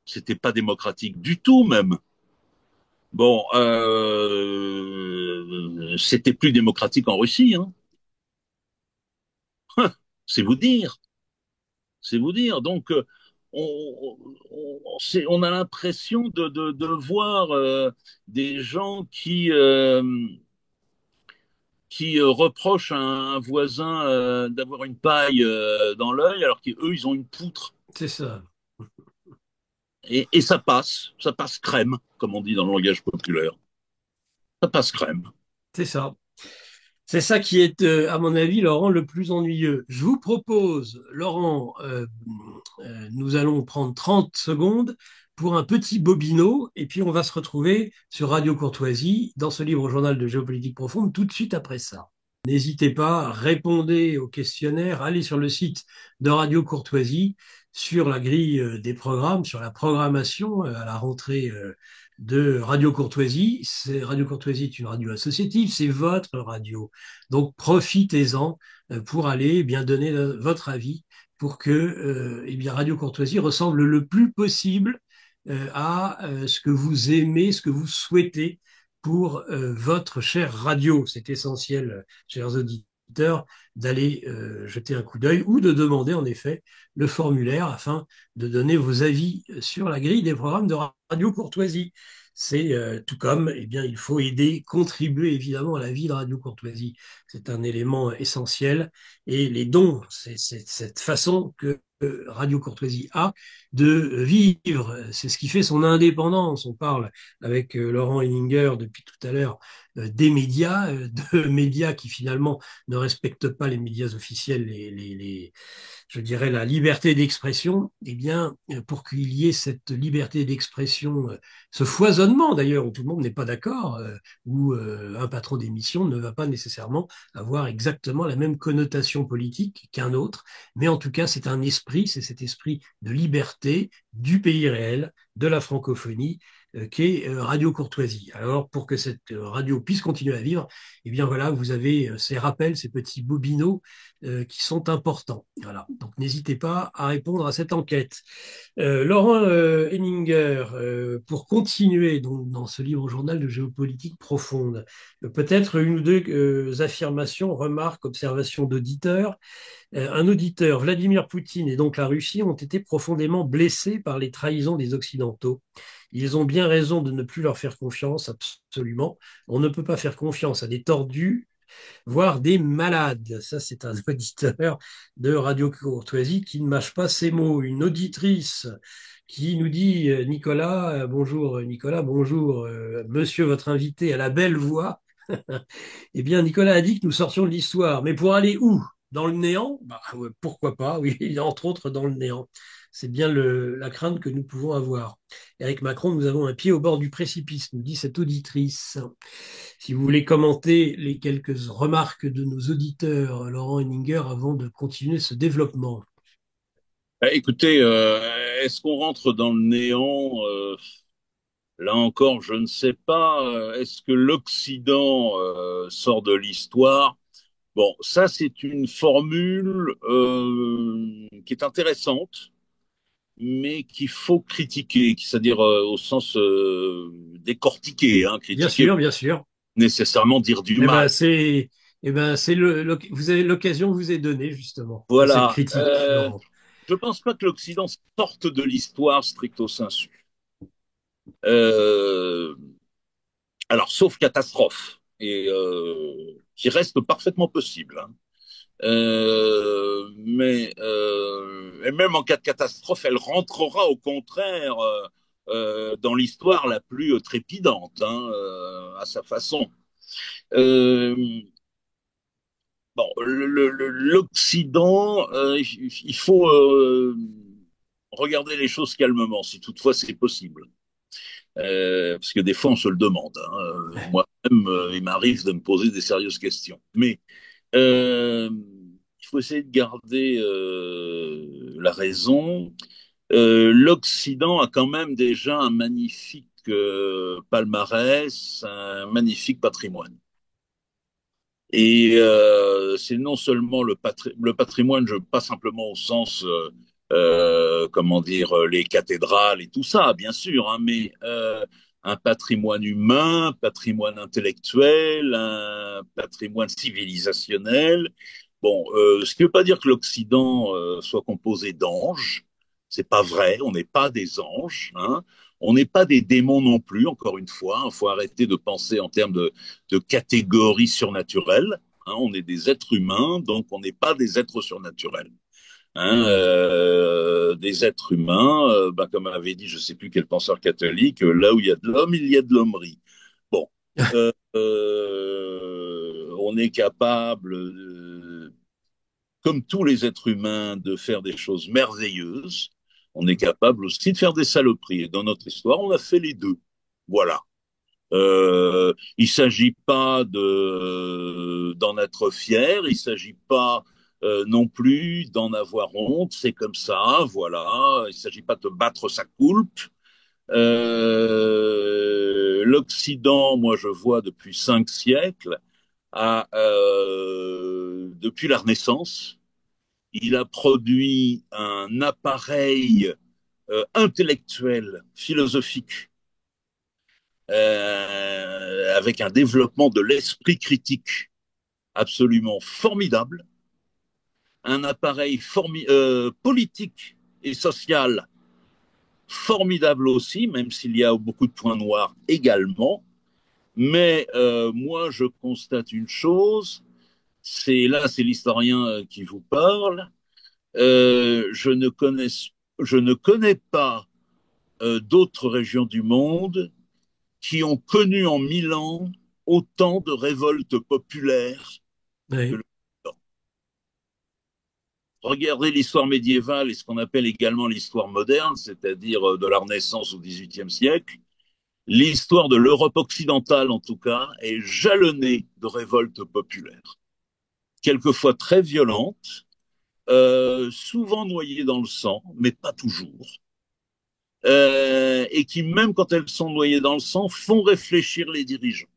C'était pas démocratique du tout, même. Bon, c'était plus démocratique en Russie, hein. C'est vous dire. C'est vous dire. Donc, on a l'impression de voir des gens qui reprochent à un voisin d'avoir une paille dans l'œil, alors qu'eux, ils ont une poutre. C'est ça. Et ça passe crème, comme on dit dans le langage populaire. Ça passe crème. C'est ça. C'est ça qui est, à mon avis, Laurent, le plus ennuyeux. Je vous propose, Laurent, nous allons prendre 30 secondes pour un petit bobino, et puis on va se retrouver sur Radio Courtoisie dans ce livre journal de géopolitique profonde tout de suite après ça. N'hésitez pas, répondez aux questionnaires, allez sur le site de Radio Courtoisie, sur la grille des programmes, sur la programmation à la rentrée de Radio Courtoisie. Radio Courtoisie est une radio associative, c'est votre radio. Donc profitez-en pour aller bien donner votre avis pour que eh bien, Radio Courtoisie ressemble le plus possible à ce que vous aimez, ce que vous souhaitez pour votre chère radio. C'est essentiel, chers auditeurs, d'aller jeter un coup d'œil ou de demander en effet le formulaire afin de donner vos avis sur la grille des programmes de Radio Courtoisie. C'est tout comme, eh bien, il faut aider, contribuer évidemment à la vie de Radio Courtoisie. C'est un élément essentiel. Et les dons, c'est cette façon que Radio Courtoisie a de vivre. C'est ce qui fait son indépendance. On parle avec Laurent Henninger depuis tout à l'heure des médias, de médias qui finalement ne respectent pas les médias officiels, je dirais la liberté d'expression. Eh bien, pour qu'il y ait cette liberté d'expression, ce foisonnement d'ailleurs où tout le monde n'est pas d'accord, où un patron d'émission ne va pas nécessairement avoir exactement la même connotation politique qu'un autre, mais en tout cas c'est un esprit, c'est cet esprit de liberté du pays réel, de la francophonie, qu'est Radio Courtoisie. Alors, pour que cette radio puisse continuer à vivre, eh bien voilà, vous avez ces rappels, ces petits bobinaux qui sont importants. Voilà. Donc, n'hésitez pas à répondre à cette enquête. Laurent Henninger, pour continuer donc, dans ce livre journal de géopolitique profonde, peut-être une ou deux affirmations, remarques, observations d'auditeurs. Un auditeur, Vladimir Poutine et donc la Russie ont été profondément blessés par les trahisons des Occidentaux. Ils ont bien raison de ne plus leur faire confiance, absolument. On ne peut pas faire confiance à des tordus, voire des malades. Ça, c'est un auditeur de Radio Courtoisie qui ne mâche pas ses mots. Une auditrice qui nous dit, Nicolas, bonjour Nicolas, bonjour monsieur votre invité à la belle voix. Eh bien, Nicolas a dit que nous sortions de l'histoire. Mais pour aller où? Dans le néant? Bah, ouais, pourquoi pas, oui, entre autres dans le néant. C'est bien la crainte que nous pouvons avoir. Et avec Macron, nous avons un pied au bord du précipice, nous dit cette auditrice. Si vous voulez commenter les quelques remarques de nos auditeurs, Laurent Henninger, avant de continuer ce développement. Écoutez, est-ce qu'on rentre dans le néant? Là encore, je ne sais pas. Est-ce que l'Occident sort de l'histoire? Bon, ça, c'est une formule qui est intéressante, mais qu'il faut critiquer, c'est-à-dire au sens décortiquer, hein, Bien critiquer, sûr, bien sûr. nécessairement dire du Eh mal. ben, c'est vous avez l'occasion vous est donnée justement à cette Voilà. critique, Laurent. Je pense pas que l'Occident sorte de l'histoire stricto sensu. Euh, alors, sauf catastrophe, et qui reste parfaitement possible, hein. Et même en cas de catastrophe, elle rentrera au contraire dans l'histoire la plus trépidante, hein, à sa façon. Euh, bon, l'Occident, il faut regarder les choses calmement, si toutefois c'est possible. Parce que des fois, on se le demande, hein. Moi-même, il m'arrive de me poser des sérieuses questions. Mais il faut essayer de garder la raison. L'Occident a quand même déjà un magnifique palmarès, un magnifique patrimoine. Et c'est non seulement le patrimoine, je pas simplement au sens, comment dire, les cathédrales et tout ça, bien sûr, hein, mais un patrimoine humain, un patrimoine intellectuel, un patrimoine civilisationnel. Bon, ce qui ne veut pas dire que l'Occident soit composé d'anges. C'est pas vrai. On n'est pas des anges, hein. On n'est pas des démons non plus. Encore une fois, il faut arrêter de penser en termes de catégories surnaturelles. Hein, on est des êtres humains, donc on n'est pas des êtres surnaturels. Hein, des êtres humains, bah, comme avait dit, je ne sais plus quel penseur catholique, là où il y a de l'homme, il y a de l'hommerie. Bon, on est capable, comme tous les êtres humains, de faire des choses merveilleuses. On est capable aussi de faire des saloperies. Et dans notre histoire, on a fait les deux. Voilà. Il s'agit pas d'en être fier, il s'agit pas non plus d'en avoir honte, c'est comme ça, voilà. Il s'agit pas de battre sa coulpe. L'Occident, moi je vois depuis 5 siècles, depuis la Renaissance, il a produit un appareil intellectuel, philosophique, avec un développement de l'esprit critique absolument formidable, un appareil politique et social formidable aussi, même s'il y a beaucoup de points noirs également. Mais moi, je constate une chose, c'est l'historien qui vous parle. Je ne connais pas d'autres régions du monde qui ont connu en 1000 ans autant de révoltes populaires que Oui. le Occident. Regardez l'histoire médiévale et ce qu'on appelle également l'histoire moderne, c'est-à-dire de la Renaissance au XVIIIe siècle. L'histoire de l'Europe occidentale, en tout cas, est jalonnée de révoltes populaires, quelquefois très violentes, souvent noyées dans le sang, mais pas toujours, et qui, même quand elles sont noyées dans le sang, font réfléchir les dirigeants.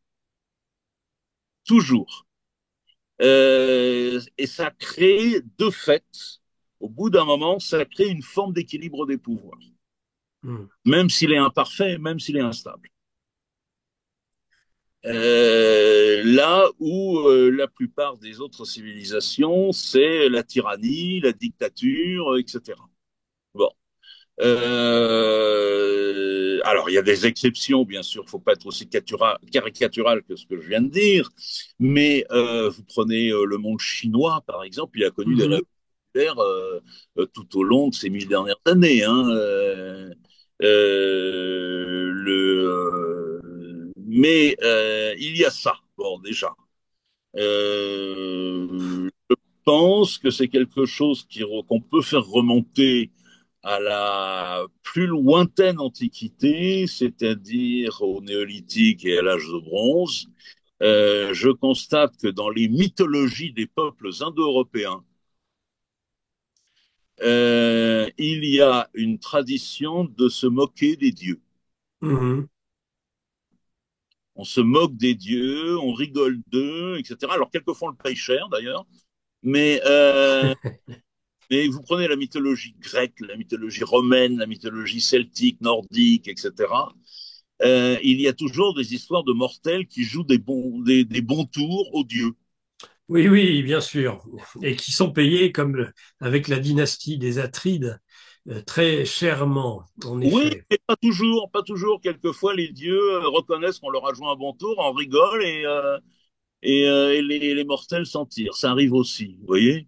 Toujours. Et ça crée, de fait, au bout d'un moment, ça crée une forme d'équilibre des pouvoirs, Mm. même s'il est imparfait, même s'il est instable. Là où la plupart des autres civilisations, c'est la tyrannie, la dictature, etc. Bon. Alors, il y a des exceptions, bien sûr, il ne faut pas être aussi caricatural que ce que je viens de dire, mais vous prenez le monde chinois, par exemple, il a connu des Mhm. révolutions tout au long de ces 1000 dernières années. Hein, mais il y a ça, bon, déjà. Je pense que c'est quelque chose qu'on peut faire remonter à la plus lointaine Antiquité, c'est-à-dire au Néolithique et à l'âge de bronze. Je constate que dans les mythologies des peuples indo-européens, il y a une tradition de se moquer des dieux. Mhm. On se moque des dieux, on rigole d'eux, etc. Alors, quelquefois, on le paye cher, d'ailleurs. Mais, mais vous prenez la mythologie grecque, la mythologie romaine, la mythologie celtique, nordique, etc. Il y a toujours des histoires de mortels qui jouent des bons tours aux dieux. Oui, oui, bien sûr. Et qui sont payés, comme avec la dynastie des Atrides, très chèrement, en Oui, effet. mais pas toujours, pas toujours. Quelquefois, les dieux reconnaissent qu'on leur a joué un bon tour, en rigolent et les mortels s'en tirent. Ça arrive aussi, vous voyez.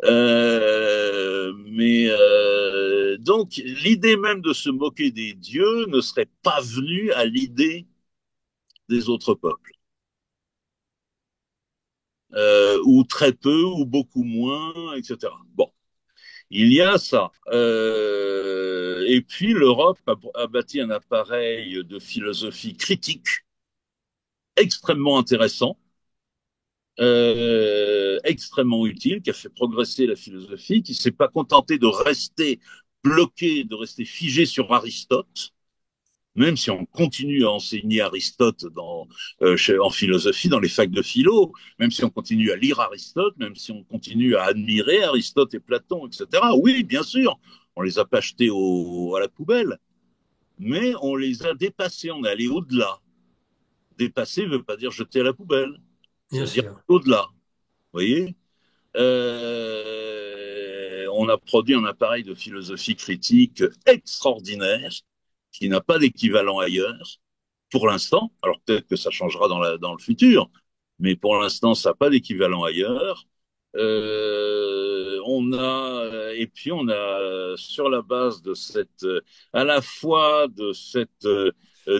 Mais donc, l'idée même de se moquer des dieux ne serait pas venue à l'idée des autres peuples, ou très peu, ou beaucoup moins, etc. Bon, il y a ça. Et puis, l'Europe a bâti un appareil de philosophie critique extrêmement intéressant, extrêmement utile, qui a fait progresser la philosophie, qui s'est pas contenté de rester bloqué, de rester figé sur Aristote, même si on continue à enseigner Aristote en philosophie, dans les facs de philo, même si on continue à lire Aristote, même si on continue à admirer Aristote et Platon, etc. Oui, bien sûr, on les a pas jetés à la poubelle, mais on les a dépassés, on est allé au-delà. Dépasser ne veut pas dire jeter à la poubelle, ça bien veut dire sûr. au-delà. Vous voyez, on a produit un appareil de philosophie critique extraordinaire qui n'a pas d'équivalent ailleurs pour l'instant. Alors peut-être que ça changera dans le futur, mais pour l'instant, ça n'a pas d'équivalent ailleurs. Et puis on a sur la base de à la fois de cette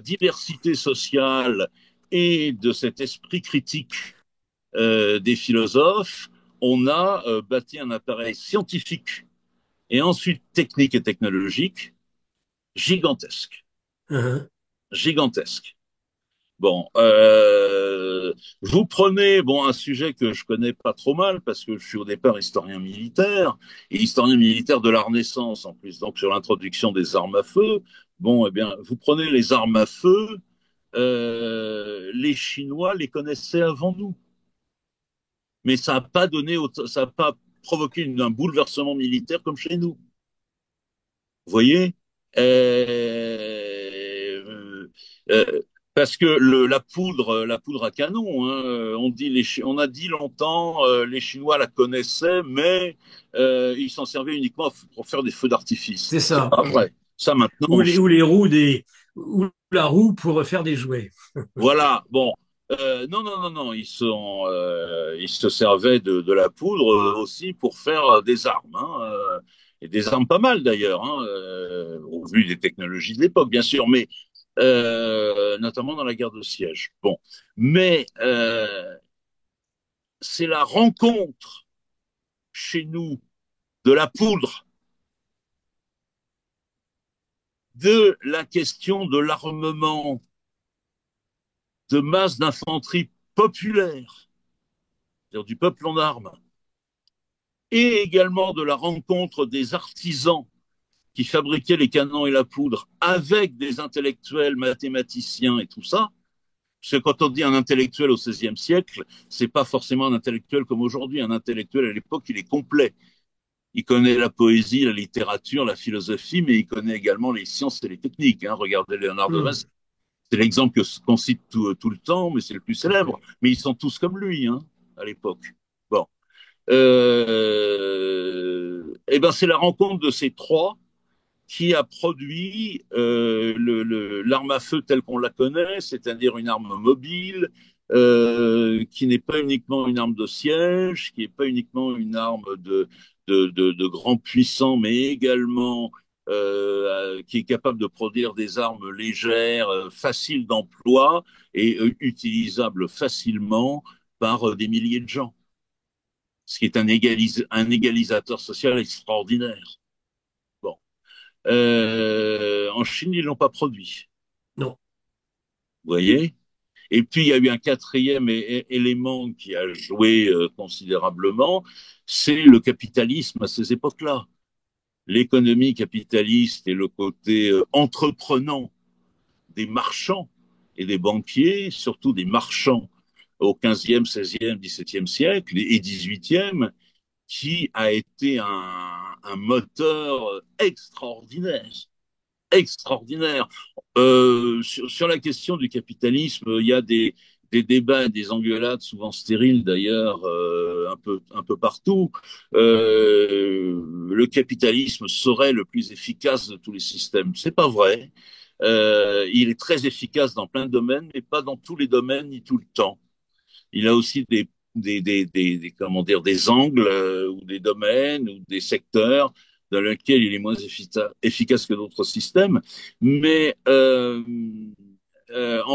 diversité sociale et de cet esprit critique des philosophes, on a bâti un appareil scientifique et ensuite technique et technologique gigantesque. Uhum. Gigantesque. Bon, vous prenez un sujet que je connais pas trop mal parce que je suis au départ historien militaire et historien militaire de la Renaissance en plus, donc sur l'introduction des armes à feu. Bon, eh bien, vous prenez les armes à feu, les Chinois les connaissaient avant nous, mais ça n'a pas provoqué un bouleversement militaire comme chez nous. Vous voyez? Euh, euh, Parce que la poudre à canon, hein, on a dit longtemps, les Chinois la connaissaient, mais ils s'en servaient uniquement pour faire des feux d'artifice. C'est C'est ça. pas vrai. Ça maintenant, Ou les roues ou la roue pour faire des jouets. voilà. Bon, non, non, non, non, ils se servaient de la poudre aussi pour faire des armes, hein, et des armes pas mal d'ailleurs, hein, au vu des technologies de l'époque, bien sûr, mais notamment dans la guerre de siège. Bon, mais c'est la rencontre chez nous de la poudre, de la question de l'armement de masse d'infanterie populaire, c'est-à-dire du peuple en armes, et également de la rencontre des artisans qui fabriquaient les canons et la poudre avec des intellectuels mathématiciens et tout ça. Parce que quand on dit un intellectuel au XVIe siècle, c'est pas forcément un intellectuel comme aujourd'hui. Un intellectuel à l'époque, il est complet. Il connaît la poésie, la littérature, la philosophie, mais il connaît également les sciences et les techniques. Hein. Regardez Léonard de Hmm, Vinci. C'est l'exemple qu'on cite tout le temps, mais c'est le plus tout à célèbre. fait. Mais ils sont tous comme lui, hein, à l'époque. Bon. Eh ben, c'est la rencontre de ces trois qui a produit l'arme à feu telle qu'on la connaît, c'est-à-dire une arme mobile, qui n'est pas uniquement une arme de siège, qui n'est pas uniquement une arme de grands puissants, mais également qui est capable de produire des armes légères, faciles d'emploi et utilisables facilement par des milliers de gens, ce qui est un égalisateur social extraordinaire. Bon. En Chine, ils l'ont pas produit. Non. Vous voyez? Et puis, il y a eu un quatrième élément qui a joué considérablement, c'est le capitalisme à ces époques-là. L'économie capitaliste et le côté entreprenant des marchands et des banquiers, surtout des marchands au 15e, 16e, 17e siècle et 18e, qui a été un moteur extraordinaire extraordinaire. Sur la question du capitalisme, il y a des débats, des engueulades, souvent stériles d'ailleurs, un peu partout. Le capitalisme serait le plus efficace de tous les systèmes. C'est pas vrai. Il est très efficace dans plein de domaines, mais pas dans tous les domaines ni tout le temps. Il a aussi comment dire, des angles ou des domaines ou des secteurs dans lesquels il est moins efficace que d'autres systèmes. Mais en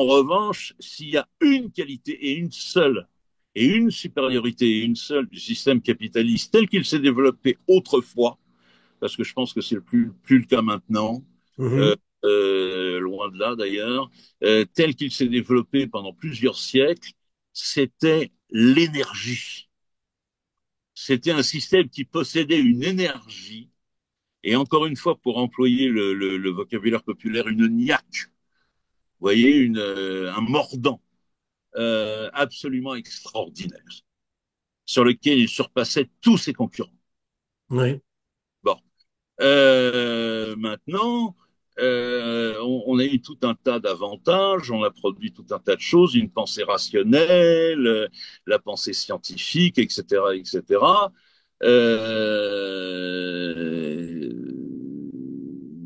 revanche, s'il y a une qualité et une seule, et une supériorité et une seule du système capitaliste tel qu'il s'est développé autrefois, parce que je pense que c'est plus le cas maintenant, euh, Mhm. loin de là d'ailleurs, tel qu'il s'est développé pendant plusieurs siècles, c'était l'énergie. C'était un système qui possédait une énergie, et encore une fois, pour employer le vocabulaire populaire, une niaque, vous voyez, un mordant absolument extraordinaire, sur lequel il surpassait tous ses concurrents. Oui, Bon, maintenant, on a eu tout un tas d'avantages, on a produit tout un tas de choses, une pensée rationnelle, la pensée scientifique, etc., etc. Euh,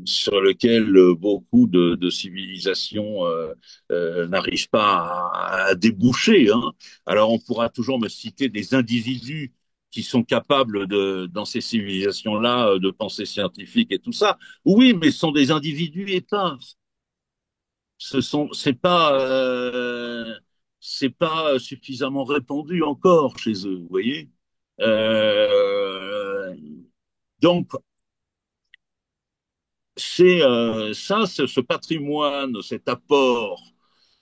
sur lequel beaucoup de civilisations n'arrivent pas à déboucher. Hein. Alors on pourra toujours me citer des individus qui sont capables dans ces civilisations-là, de pensée scientifique et tout ça. Oui, mais ce sont des individus épars. C'est pas suffisamment répandu encore chez eux, vous voyez. Euh, donc, c'est ça, ce patrimoine, cet apport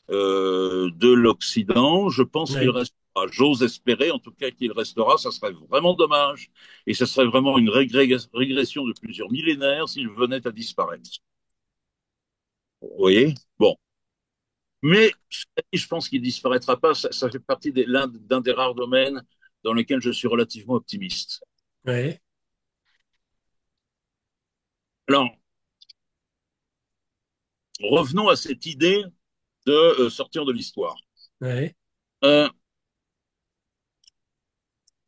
de l'Occident. Je pense qu'il oui. restera. J'ose espérer, en tout cas, qu'il restera. Ça serait vraiment dommage. Et ça serait vraiment une régression de plusieurs millénaires s'il venait à disparaître. Vous voyez? Bon. Mais je pense qu'il disparaîtra pas. Ça fait partie d'un des rares domaines dans lesquels je suis relativement optimiste. Oui, Alors, revenons à cette idée de sortir de l'histoire. oui, Euh,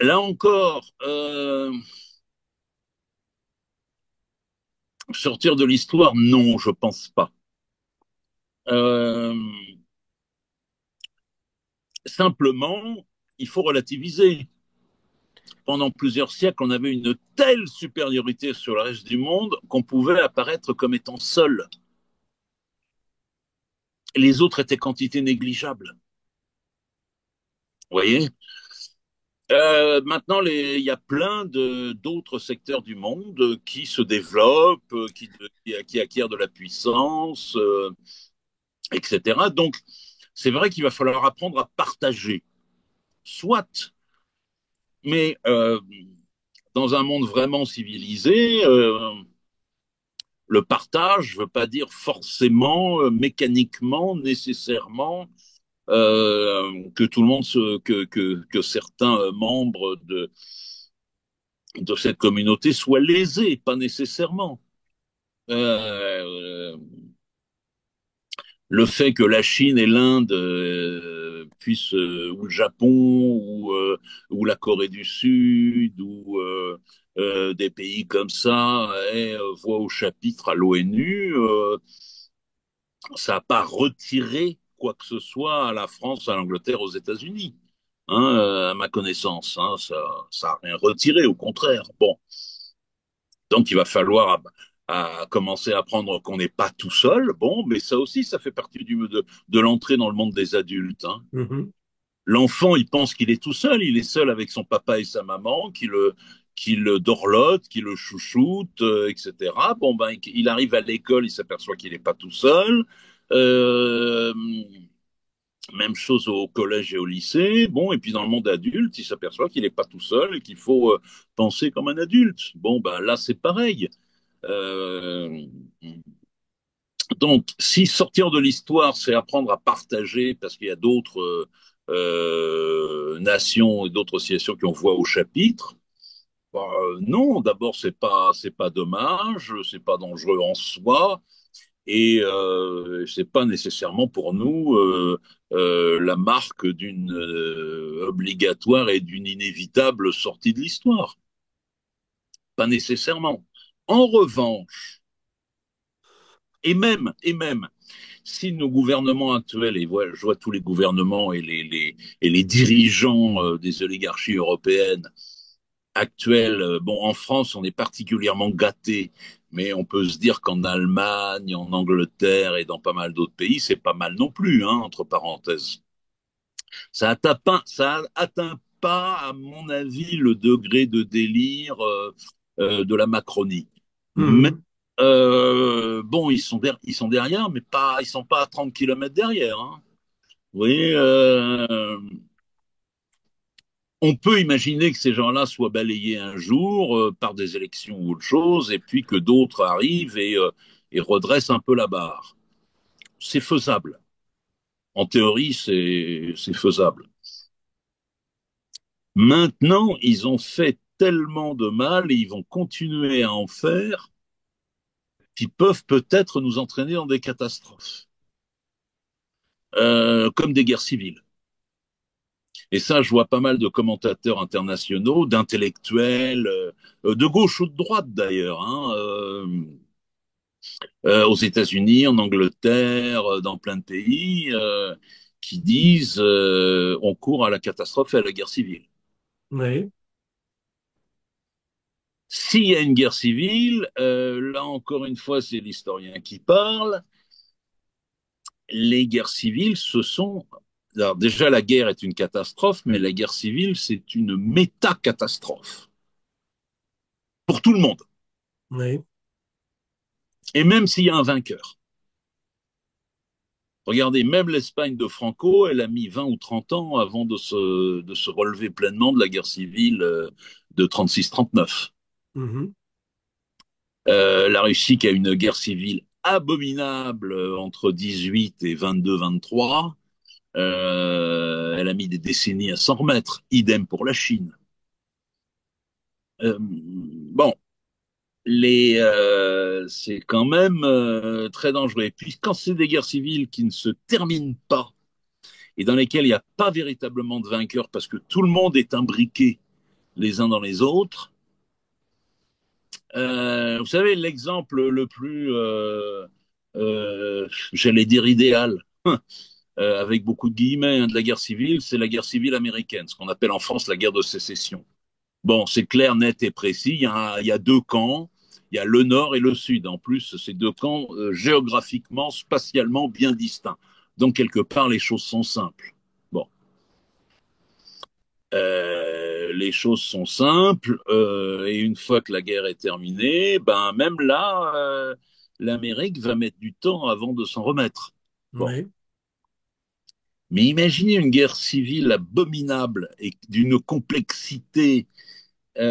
Là encore, sortir de l'histoire, non, je pense pas. Euh, Simplement, il faut relativiser. Pendant plusieurs siècles, on avait une telle supériorité sur le reste du monde qu'on pouvait apparaître comme étant seul. Les autres étaient quantité négligeable. Vous voyez? Maintenant, il y a plein d'autres secteurs du monde qui se développent, qui acquièrent de la puissance, etc. Donc, c'est vrai qu'il va falloir apprendre à partager. Soit, mais dans un monde vraiment civilisé, le partage ne veut pas dire forcément, mécaniquement, nécessairement, que tout le monde, que certains membres de cette communauté soient lésés, pas nécessairement. Euh, le fait que la Chine et l'Inde puissent, ou le Japon, ou la Corée du Sud, ou des pays comme ça, aient voix au chapitre à l'ONU, ça n'a pas retiré quoi que ce soit à la France, à l'Angleterre, aux États-Unis, hein, à ma connaissance. Hein, ça a rien retiré, au contraire. Bon, donc il va falloir à commencer à apprendre qu'on n'est pas tout seul. Bon, mais ça aussi, ça fait partie de l'entrée dans le monde des adultes. Hein. mhm, L'enfant, il pense qu'il est tout seul. Il est seul avec son papa et sa maman qui le dorlote, qui le chouchoute, etc. Bon, ben, il arrive à l'école, il s'aperçoit qu'il n'est pas tout seul. Euh, Même chose au collège et au lycée. Bon, et puis dans le monde adulte, il s'aperçoit qu'il n'est pas tout seul et qu'il faut penser comme un adulte. Bon, ben là, c'est pareil. Euh, donc, si sortir de l'histoire, c'est apprendre à partager, parce qu'il y a d'autres nations et d'autres associations qui ont voix au chapitre, bah, non, d'abord, c'est pas dommage, c'est pas dangereux en soi, et c'est pas nécessairement pour nous la marque d'une obligatoire et d'une inévitable sortie de l'histoire. Pas nécessairement. En revanche, et même, si nos gouvernements actuels, et voilà, je vois tous les gouvernements et les dirigeants des oligarchies européennes actuelles, bon, en France, on est particulièrement gâté, mais on peut se dire qu'en Allemagne, en Angleterre et dans pas mal d'autres pays, c'est pas mal non plus, hein, entre parenthèses. Ça atteint pas, à mon avis, le degré de délire de la Macronie. Mais mhm. bon, ils sont derrière, mais pas, ils sont pas à 30 kilomètres derrière. Hein. Vous voyez, On peut imaginer que ces gens-là soient balayés un jour par des élections ou autre chose, et puis que d'autres arrivent et redressent un peu la barre. C'est faisable. En théorie, c'est faisable. Maintenant, ils ont fait tellement de mal et ils vont continuer à en faire qu'ils peuvent peut-être nous entraîner dans des catastrophes, comme des guerres civiles. Et ça, je vois pas mal de commentateurs internationaux, d'intellectuels, de gauche ou de droite d'ailleurs, hein, aux États-Unis, en Angleterre, dans plein de pays, qui disent on court à la catastrophe et à la guerre civile. Oui, S'il y a une guerre civile, là encore une fois, c'est l'historien qui parle. Les guerres civiles, ce sont... Alors déjà, la guerre est une catastrophe, mais la guerre civile, c'est une méta-catastrophe pour tout le monde. oui, Et même s'il y a un vainqueur. Regardez, même l'Espagne de Franco, elle a mis 20 ou 30 ans avant de se relever pleinement de la guerre civile de 36-39. mhm, La Russie qui a une guerre civile abominable entre 18 et 22-23, elle a mis des décennies à s'en remettre. Idem pour la Chine. Bon, c'est quand même très dangereux. Et puis quand c'est des guerres civiles qui ne se terminent pas et dans lesquelles il n'y a pas véritablement de vainqueur parce que tout le monde est imbriqué les uns dans les autres, vous savez, l'exemple le plus, j'allais dire idéal, avec beaucoup de guillemets, hein, de la guerre civile, c'est la guerre civile américaine, ce qu'on appelle en France la guerre de sécession. Bon, c'est clair, net et précis. Il y a deux camps. Il y a le nord et le sud. En plus, ces deux camps, géographiquement, spatialement bien distincts. Donc, quelque part, les choses sont simples. Bon. Les choses sont simples. Et une fois que la guerre est terminée, ben, même là, l'Amérique va mettre du temps avant de s'en remettre. Bon. oui. Mais imaginez une guerre civile abominable et d'une complexité et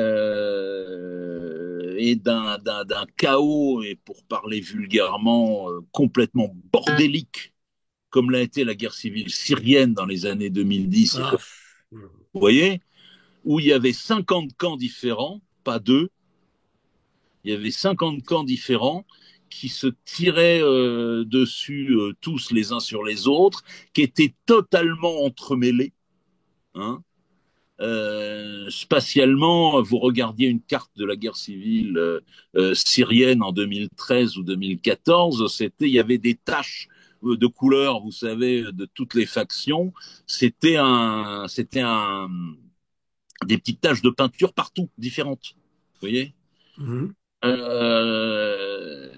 d'un chaos, et pour parler vulgairement, complètement bordélique, comme l'a été la guerre civile syrienne dans les années 2010. Ah, Vous voyez, où il y avait 50 camps différents, pas deux, il y avait 50 camps différents qui se tiraient dessus tous les uns sur les autres, qui étaient totalement entremêlés. Hein. Spatialement, vous regardiez une carte de la guerre civile syrienne en 2013 ou 2014, il y avait des taches de couleurs, vous savez, de toutes les factions. C'était des petites taches de peinture partout, différentes. Vous voyez? mhm. Euh,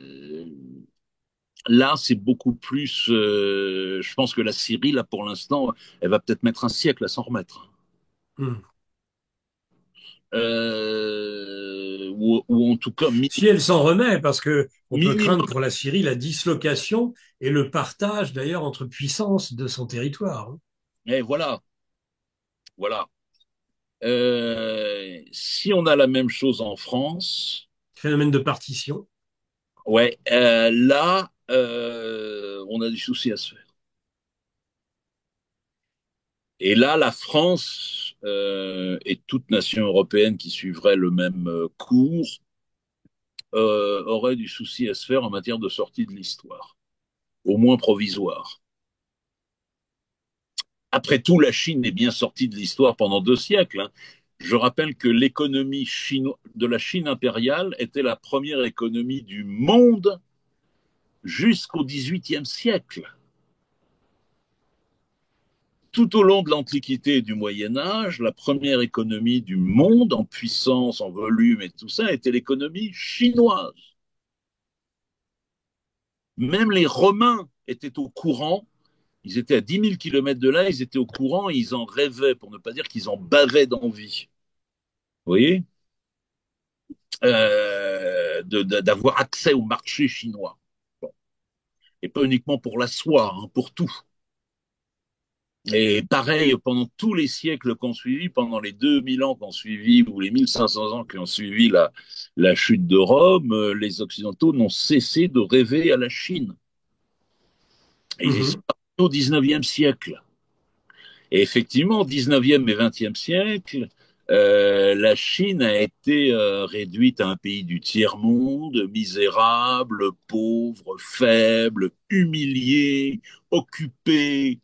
Là, c'est beaucoup plus. Je pense que la Syrie, là, pour l'instant, elle va peut-être mettre un siècle à s'en remettre. Mhm. Ou en tout cas Si elle s'en remet, parce que on peut craindre minimum. pour la Syrie la dislocation et le partage d'ailleurs entre puissances de son territoire, hein. Et voilà, voilà. Si on a la même chose en France, Phénomène de partition. ouais, là, on a des soucis à se faire. Et là, la France et toute nation européenne qui suivrait le même cours aurait du souci à se faire en matière de sortie de l'histoire, au moins provisoire. Après tout, la Chine est bien sortie de l'histoire pendant 2 siècles. Hein. Je rappelle que l'économie de la Chine impériale était la première économie du monde jusqu'au XVIIIe siècle. Tout au long de l'Antiquité et du Moyen Âge, la première économie du monde en puissance, en volume et tout ça était l'économie chinoise. Même les Romains étaient au courant. Ils étaient à 10 000 kilomètres de là, ils étaient au courant et ils en rêvaient, pour ne pas dire qu'ils en bavaient d'envie. Vous voyez, d'avoir accès au marché chinois. Bon. Et pas uniquement pour la soie, hein, pour tout. Et pareil, pendant tous les siècles qu'on suivi, pendant les 2000 ans qu'on suivi, ou les 1500 ans qui ont suivi la chute de Rome, les Occidentaux n'ont cessé de rêver à la Chine. Et ils y sont Mhm. arrivés au 19e siècle. Et effectivement, au 19e et 20e siècle, la Chine a été réduite à un pays du tiers-monde, misérable, pauvre, faible, humilié, occupé,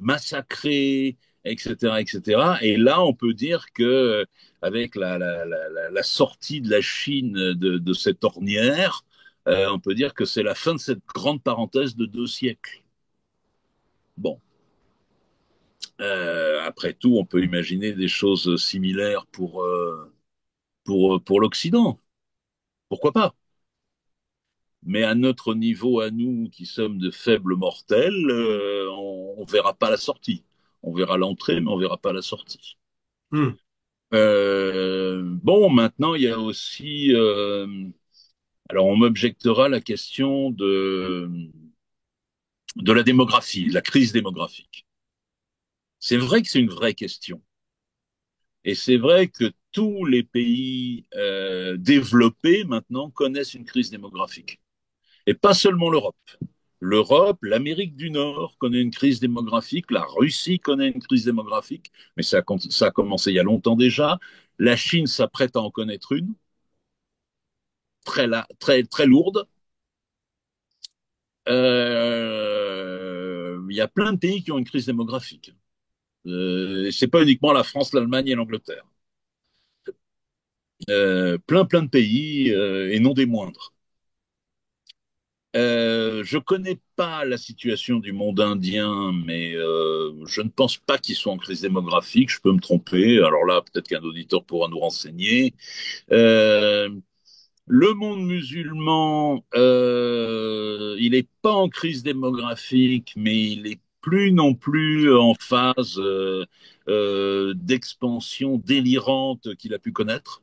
massacré, etc., etc. Et là, on peut dire que avec la sortie de la Chine de cette ornière, on peut dire que c'est la fin de cette grande parenthèse de 2 siècles. Bon. Après tout, on peut imaginer des choses similaires pour l'Occident. Pourquoi pas? Mais à notre niveau, à nous qui sommes de faibles mortels, on verra pas la sortie. On verra l'entrée, mais on verra pas la sortie. Mhm. Bon, maintenant, il y a aussi... alors, on m'objectera la question de la démographie, de la crise démographique. C'est vrai que c'est une vraie question. Et c'est vrai que tous les pays développés maintenant connaissent une crise démographique. Et pas seulement l'Europe. L'Europe, l'Amérique du Nord connaît une crise démographique, la Russie connaît une crise démographique, mais ça a commencé il y a longtemps déjà. La Chine s'apprête à en connaître une, très, très lourde. Il y a plein de pays qui ont une crise démographique. C'est pas uniquement la France, l'Allemagne et l'Angleterre. Plein de pays et non des moindres. Je connais pas la situation du monde indien, mais je ne pense pas qu'ils soient en crise démographique. Je peux me tromper. Alors là, peut-être qu'un auditeur pourra nous renseigner. Euh, le monde musulman, il n'est pas en crise démographique, mais il est plus non plus en phase d'expansion délirante qu'il a pu connaître.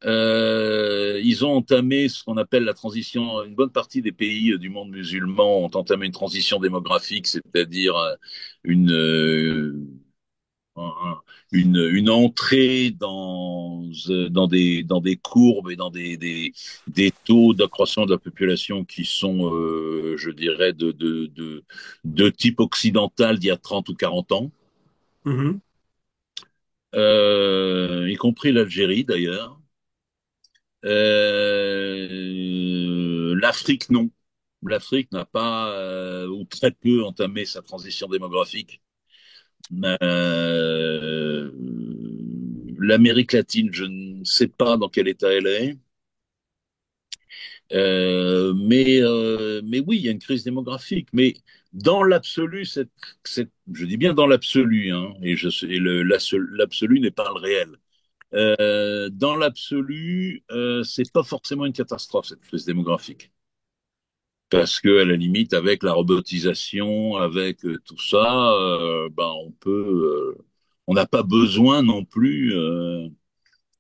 Ils ont entamé ce qu'on appelle la transition. Une bonne partie des pays du monde musulman ont entamé une transition démographique, c'est-à-dire une, euh, un- une entrée dans des courbes et dans des taux d'accroissement de la population qui sont, je dirais, de type occidental d'il y a 30 ou 40 ans, Mhm. y compris l'Algérie d'ailleurs. L'Afrique, non. L'Afrique n'a pas, ou très peu, entamé sa transition démographique. Euh, L'Amérique latine, je ne sais pas dans quel état elle est. Mais oui, il y a une crise démographique. Mais dans l'absolu, je dis bien dans l'absolu, hein, l'absolu n'est pas le réel. Dans l'absolu, c'est pas forcément une catastrophe, cette crise démographique. Parce que, à la limite, avec la robotisation, avec tout ça, ben, on n'a pas besoin non plus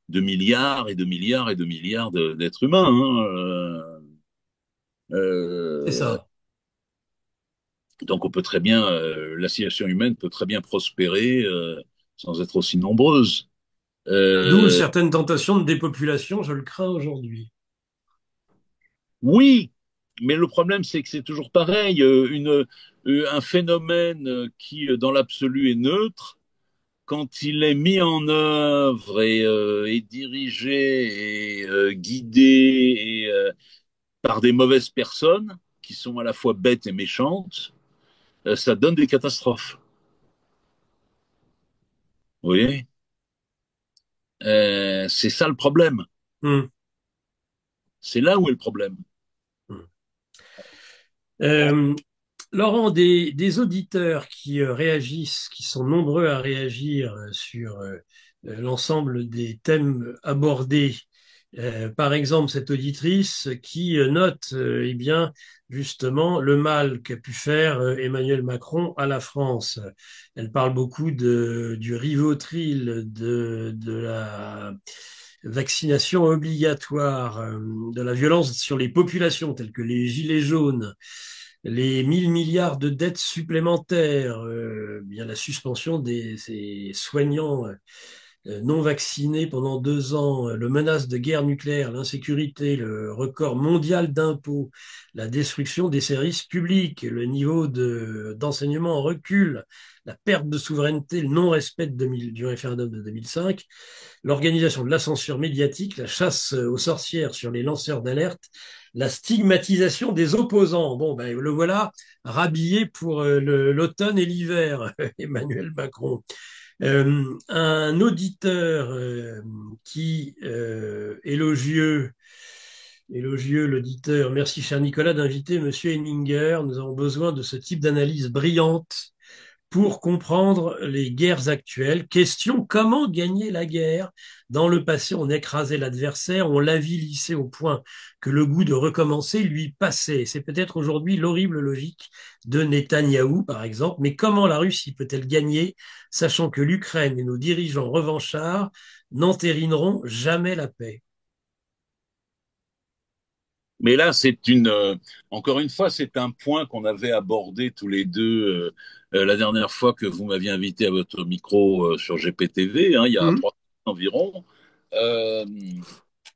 de milliards et de milliards et de milliards d'êtres humains. Hein. C'est Euh, ça. donc, la civilisation humaine peut très bien prospérer sans être aussi nombreuse. D'où Euh, certaines tentations de dépopulation, je le crains aujourd'hui. Oui, mais le problème, c'est que c'est toujours pareil. Un phénomène qui, dans l'absolu, est neutre, quand il est mis en œuvre et dirigé et guidé par des mauvaises personnes, qui sont à la fois bêtes et méchantes, ça donne des catastrophes. Vous voyez? C'est ça le problème. Mhm. C'est là où est le problème. Mhm. Euh, Laurent, des auditeurs qui réagissent, qui sont nombreux à réagir sur l'ensemble des thèmes abordés. Par exemple, cette auditrice qui note, eh bien, justement, le mal qu'a pu faire Emmanuel Macron à la France. Elle parle beaucoup du Rivotril, de la vaccination obligatoire, de la violence sur les populations, telles que les gilets jaunes, les 1 000 milliards de dettes supplémentaires, bien la suspension ces soignants non vaccinés pendant 2 ans, le menace de guerre nucléaire, l'insécurité, le record mondial d'impôts, la destruction des services publics, le niveau d'enseignement en recul, la perte de souveraineté, le non-respect du référendum de 2005, l'organisation de la censure médiatique, la chasse aux sorcières sur les lanceurs d'alerte, la stigmatisation des opposants. Bon, ben, le voilà rhabillé pour l'automne et l'hiver, Emmanuel Macron. Un auditeur qui élogieux l'auditeur. Merci, cher Nicolas, d'inviter Monsieur Henninger. Nous avons besoin de ce type d'analyse brillante pour comprendre les guerres actuelles. Question, comment gagner la guerre? Dans le passé, on écrasait l'adversaire, on l'avilissait au point que le goût de recommencer lui passait. C'est peut-être aujourd'hui l'horrible logique de Netanyahou, par exemple, mais comment la Russie peut-elle gagner, sachant que l'Ukraine et nos dirigeants revanchards n'entérineront jamais la paix? Mais là, encore une fois, c'est un point qu'on avait abordé tous les deux la dernière fois que vous m'aviez invité à votre micro sur GPTV, hein, il y a Hum, 3 ans environ. Je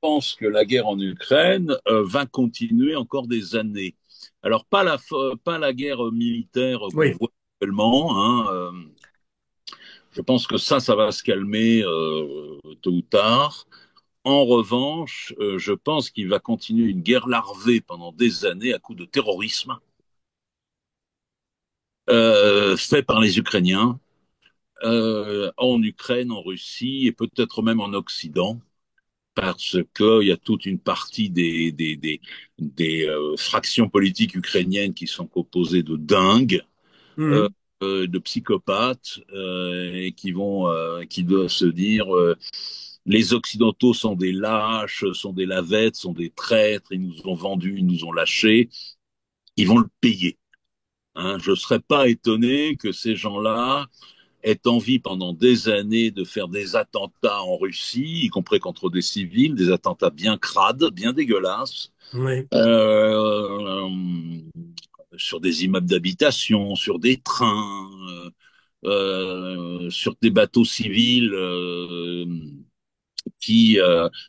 pense que la guerre en Ukraine va continuer encore des années. Alors, pas la guerre militaire qu'on oui, voit actuellement, hein, je pense que ça va se calmer tôt ou tard. En revanche, je pense qu'il va continuer une guerre larvée pendant des années à coup de terrorisme fait par les Ukrainiens en Ukraine, en Russie et peut-être même en Occident, parce qu'il y a toute une partie des fractions politiques ukrainiennes qui sont composées de dingues, euh, hum, de psychopathes, et qui doivent se dire les Occidentaux sont des lâches, sont des lavettes, sont des traîtres, ils nous ont vendus, ils nous ont lâchés, ils vont le payer. Hein. Je ne serais pas étonné que ces gens-là aient envie pendant des années de faire des attentats en Russie, y compris contre des civils, des attentats bien crades, bien dégueulasses, oui, euh, sur des immeubles d'habitation, sur des trains, sur des bateaux civils qui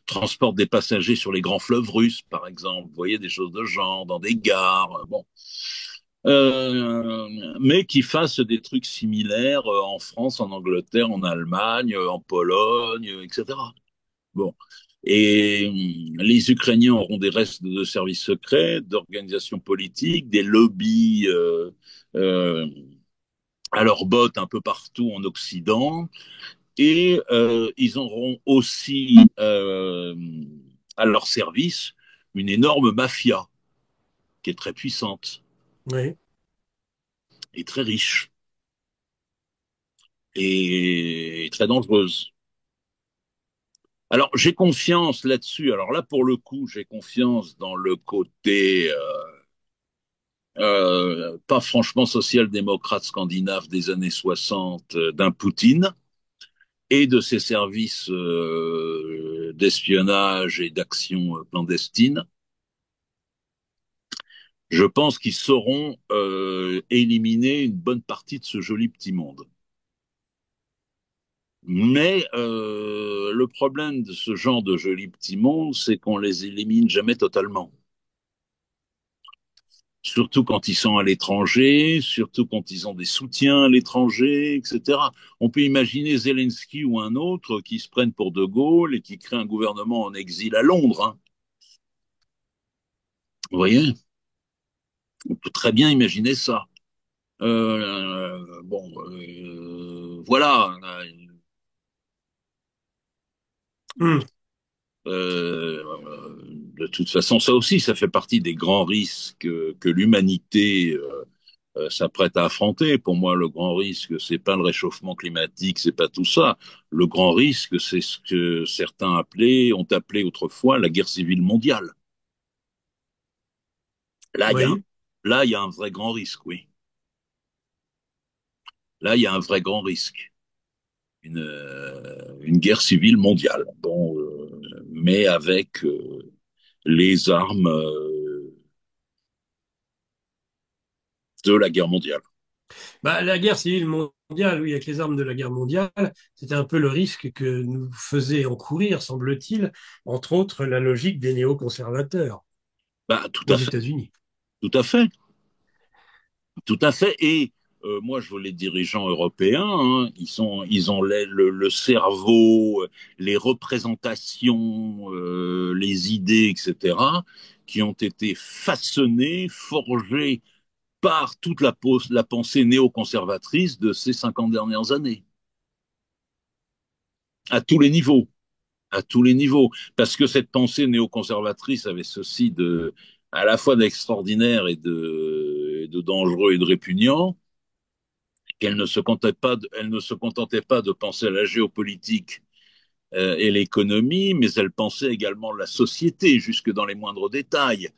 transportent des passagers sur les grands fleuves russes, par exemple. Vous voyez des choses de genre dans des gares. Bon. Mais qui fassent des trucs similaires en France, en Angleterre, en Allemagne, en Pologne, etc. Bon. Et les Ukrainiens auront des restes de services secrets, d'organisations politiques, des lobbies euh, à leurs bottes un peu partout en Occident. Et ils auront aussi à leur service une énorme mafia qui est très puissante oui, et très riche et très dangereuse. Alors j'ai confiance là-dessus. Alors là pour le coup j'ai confiance dans le côté pas franchement social-démocrate scandinave des années 60 d'un Poutine et de ses services d'espionnage et d'action clandestine. Je pense qu'ils sauront éliminer une bonne partie de ce joli petit monde. Mais le problème de ce genre de joli petit monde, c'est qu'on les élimine jamais totalement. Surtout quand ils sont à l'étranger, surtout quand ils ont des soutiens à l'étranger, etc. On peut imaginer Zelensky ou un autre qui se prennent pour De Gaulle et qui créent un gouvernement en exil à Londres. Hein. Vous voyez, on peut très bien imaginer ça. Bon, voilà. hum, Euh, de toute façon, ça aussi, ça fait partie des grands risques que l'humanité s'apprête à affronter. Pour moi, le grand risque, c'est pas le réchauffement climatique, c'est pas tout ça. Le grand risque, c'est ce que certains ont appelé autrefois la guerre civile mondiale. Là, il y a un, oui. là, il y a un vrai grand risque, oui. Là, il y a un vrai grand risque. Une guerre civile mondiale. Bon, mais avec les armes de la guerre mondiale. Bah, la guerre civile mondiale, oui, avec les armes de la guerre mondiale, c'était un peu le risque que nous faisait encourir, semble-t-il, entre autres, la logique des néoconservateurs Bah, tout aux à fait, États-Unis. tout à fait, tout à fait. Et moi, je vois les dirigeants européens, hein, ils ont le cerveau, les représentations, les idées, etc., qui ont été façonnées, forgées par toute la pensée néoconservatrice de ces 50 dernières années, à tous les niveaux, à tous les niveaux. Parce que cette pensée néoconservatrice avait ceci de, à la fois d'extraordinaire et de dangereux et de répugnant, qu'elle ne se contentait pas elle ne se contentait pas de penser à la géopolitique et l'économie, mais elle pensait également la société, jusque dans les moindres détails.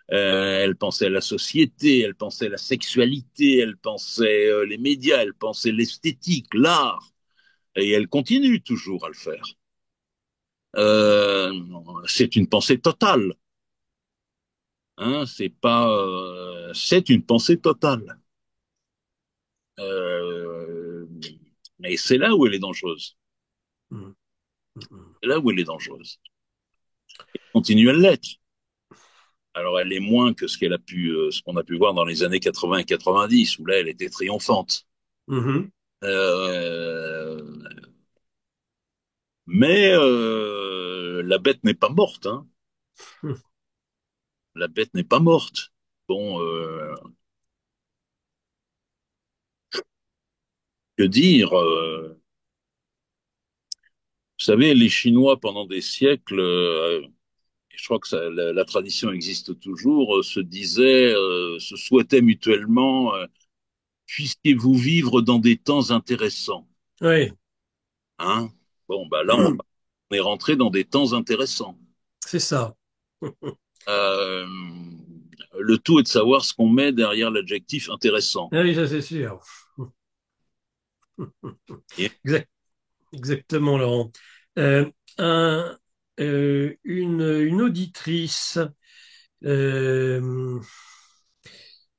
Elle pensait à la société, elle pensait à la sexualité, elle pensait les médias, elle pensait l'esthétique, l'art, et elle continue toujours à le faire. Euh, c'est une pensée totale, hein, c'est pas, c'est une pensée totale. Euh, mais c'est là où elle est dangereuse. Mhm. Mhm. C'est là où elle est dangereuse. Elle continue à l'être. Alors elle est moins que ce qu'elle a pu, ce qu'on a pu voir dans les années 80 et 90, où là elle était triomphante. Mhm. Euh, mais la bête n'est pas morte, hein. La bête n'est pas morte. Bon, que dire vous savez, les Chinois pendant des siècles, je crois que la tradition existe toujours, se disaient, se souhaitaient mutuellement, puissiez-vous vivre dans des temps intéressants, Oui, hein. Bon, bah là, on est rentré dans des temps intéressants. c'est ça. Euh, le tout est de savoir ce qu'on met derrière l'adjectif intéressant. Ah oui, ça c'est sûr. Et Exact- exactement, Laurent. Euh, un- une auditrice. euh,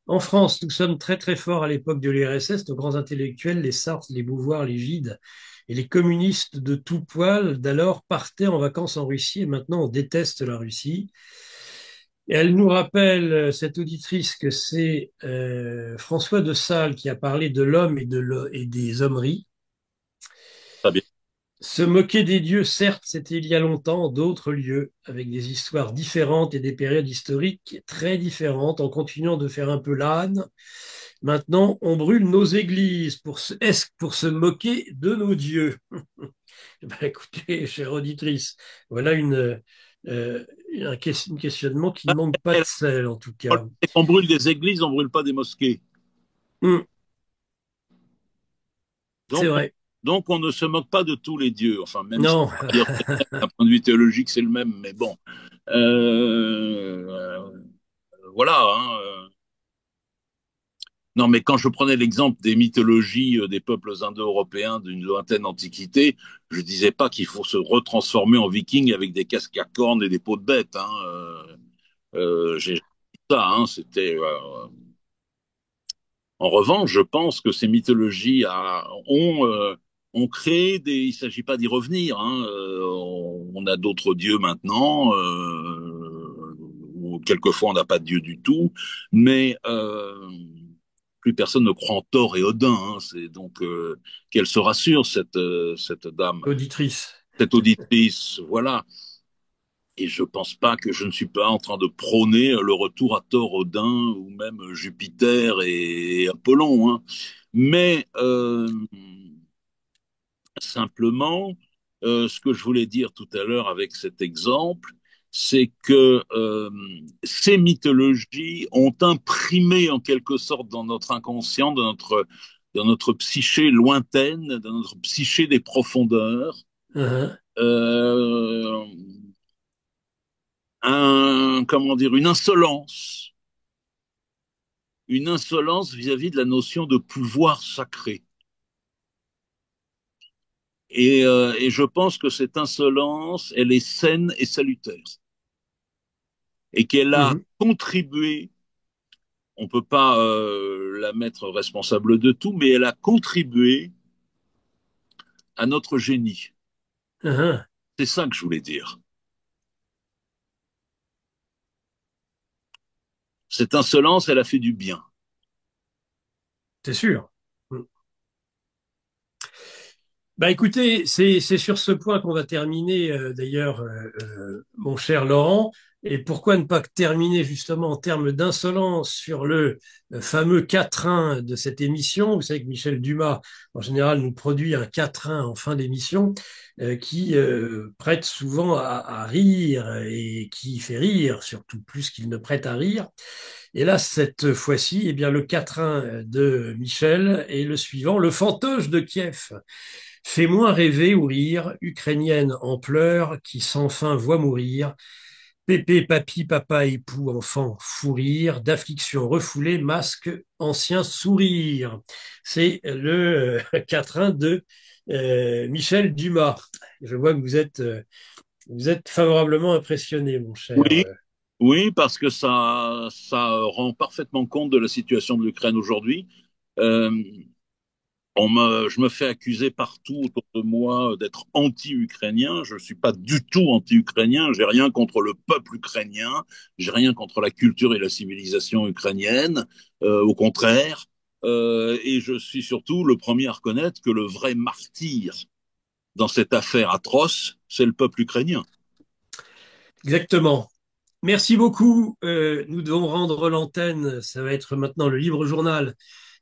En France, nous sommes très très forts à l'époque de l'URSS, nos grands intellectuels, les Sartre, les Beauvoir, les Gide et les communistes de tout poil d'alors partaient en vacances en Russie et maintenant on déteste la Russie. Et elle nous rappelle, cette auditrice, que c'est François de Sales qui a parlé de l'homme et des hommeries. très bien. Se moquer des dieux, certes, c'était il y a longtemps, d'autres lieux, avec des histoires différentes et des périodes historiques très différentes, en continuant de faire un peu l'âne. Maintenant, on brûle nos églises est-ce pour se moquer de nos dieux? Ben, écoutez, chère auditrice, voilà un questionnement qui ne manque pas de Le sel, en tout problème, cas. c'est qu'on brûle des églises, on brûle pas des mosquées. Hum, c'est Donc, vrai. donc, on ne se moque pas de tous les dieux. Enfin, même si, Non. d'un point de vue théologique, c'est le même, mais bon. Euh, voilà, hein. Non, mais quand je prenais l'exemple des mythologies des peuples indo-européens d'une lointaine antiquité, je disais pas qu'il faut se retransformer en viking avec des casques à cornes et des peaux de bête, hein. J'ai dit ça, hein. En revanche, je pense que ces mythologies ont créé des. Il ne s'agit pas d'y revenir, hein. On a d'autres dieux maintenant, ou quelquefois on n'a pas de dieu du tout, mais plus personne ne croit en Thor et Odin, hein. C'est donc qu'elle se rassure cette dame, Auditrice. cette auditrice, voilà. Et je pense pas que je ne suis pas en train de prôner le retour à Thor, Odin ou même Jupiter et Apollon, hein. Mais simplement, ce que je voulais dire tout à l'heure avec cet exemple, c'est que ces mythologies ont imprimé en quelque sorte dans notre inconscient, dans notre psyché lointaine, dans notre psyché des profondeurs, Hein, euh, comment dire, une insolence vis-à-vis de la notion de pouvoir sacré. Et je pense que cette insolence, elle est saine et salutaire, et qu'elle a mhm. contribué on peut pas la mettre responsable de tout, mais elle a contribué à notre génie. Uhum. C'est ça que je voulais dire. Cette insolence, elle a fait du bien. C'est sûr. Bah écoutez, c'est sur ce point qu'on va terminer d'ailleurs, mon cher Laurent. Et pourquoi ne pas terminer justement en termes d'insolence sur le fameux quatrain de cette émission? Vous savez que Michel Dumas, en général, nous produit un quatrain en fin d'émission qui prête souvent à rire et qui fait rire, surtout plus qu'il ne prête à rire. Et là, cette fois-ci, eh bien, le quatrain de Michel est le suivant, le fantoche de Kiev. Fais moins rêver ou rire, ukrainienne en pleurs, qui sans fin voit mourir. Pépé, papy, papa, époux, enfant, fou rire, d'affliction refoulée, masque, ancien sourire. C'est le quatrain de Michel Dumas. Je vois que vous êtes favorablement impressionné, mon cher. Oui, oui, parce que ça rend parfaitement compte de la situation de l'Ukraine aujourd'hui. Euh, je me fais accuser partout autour de moi d'être anti-ukrainien. Je ne suis pas du tout anti-ukrainien. J'ai rien contre le peuple ukrainien. J'ai rien contre la culture et la civilisation ukrainienne. Au contraire. Et je suis surtout le premier à reconnaître que le vrai martyr dans cette affaire atroce, c'est le peuple ukrainien. Exactement. Merci beaucoup. Nous devons rendre l'antenne. Ça va être maintenant le libre journal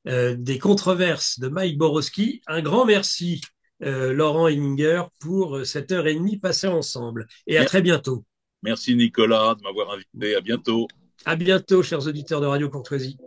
des controverses de Mike Borowski. Un grand merci, Laurent Heminger, pour cette heure et demie passée ensemble. Et à très bientôt. Merci Nicolas de m'avoir invité. À bientôt. À bientôt, chers auditeurs de Radio Courtoisie.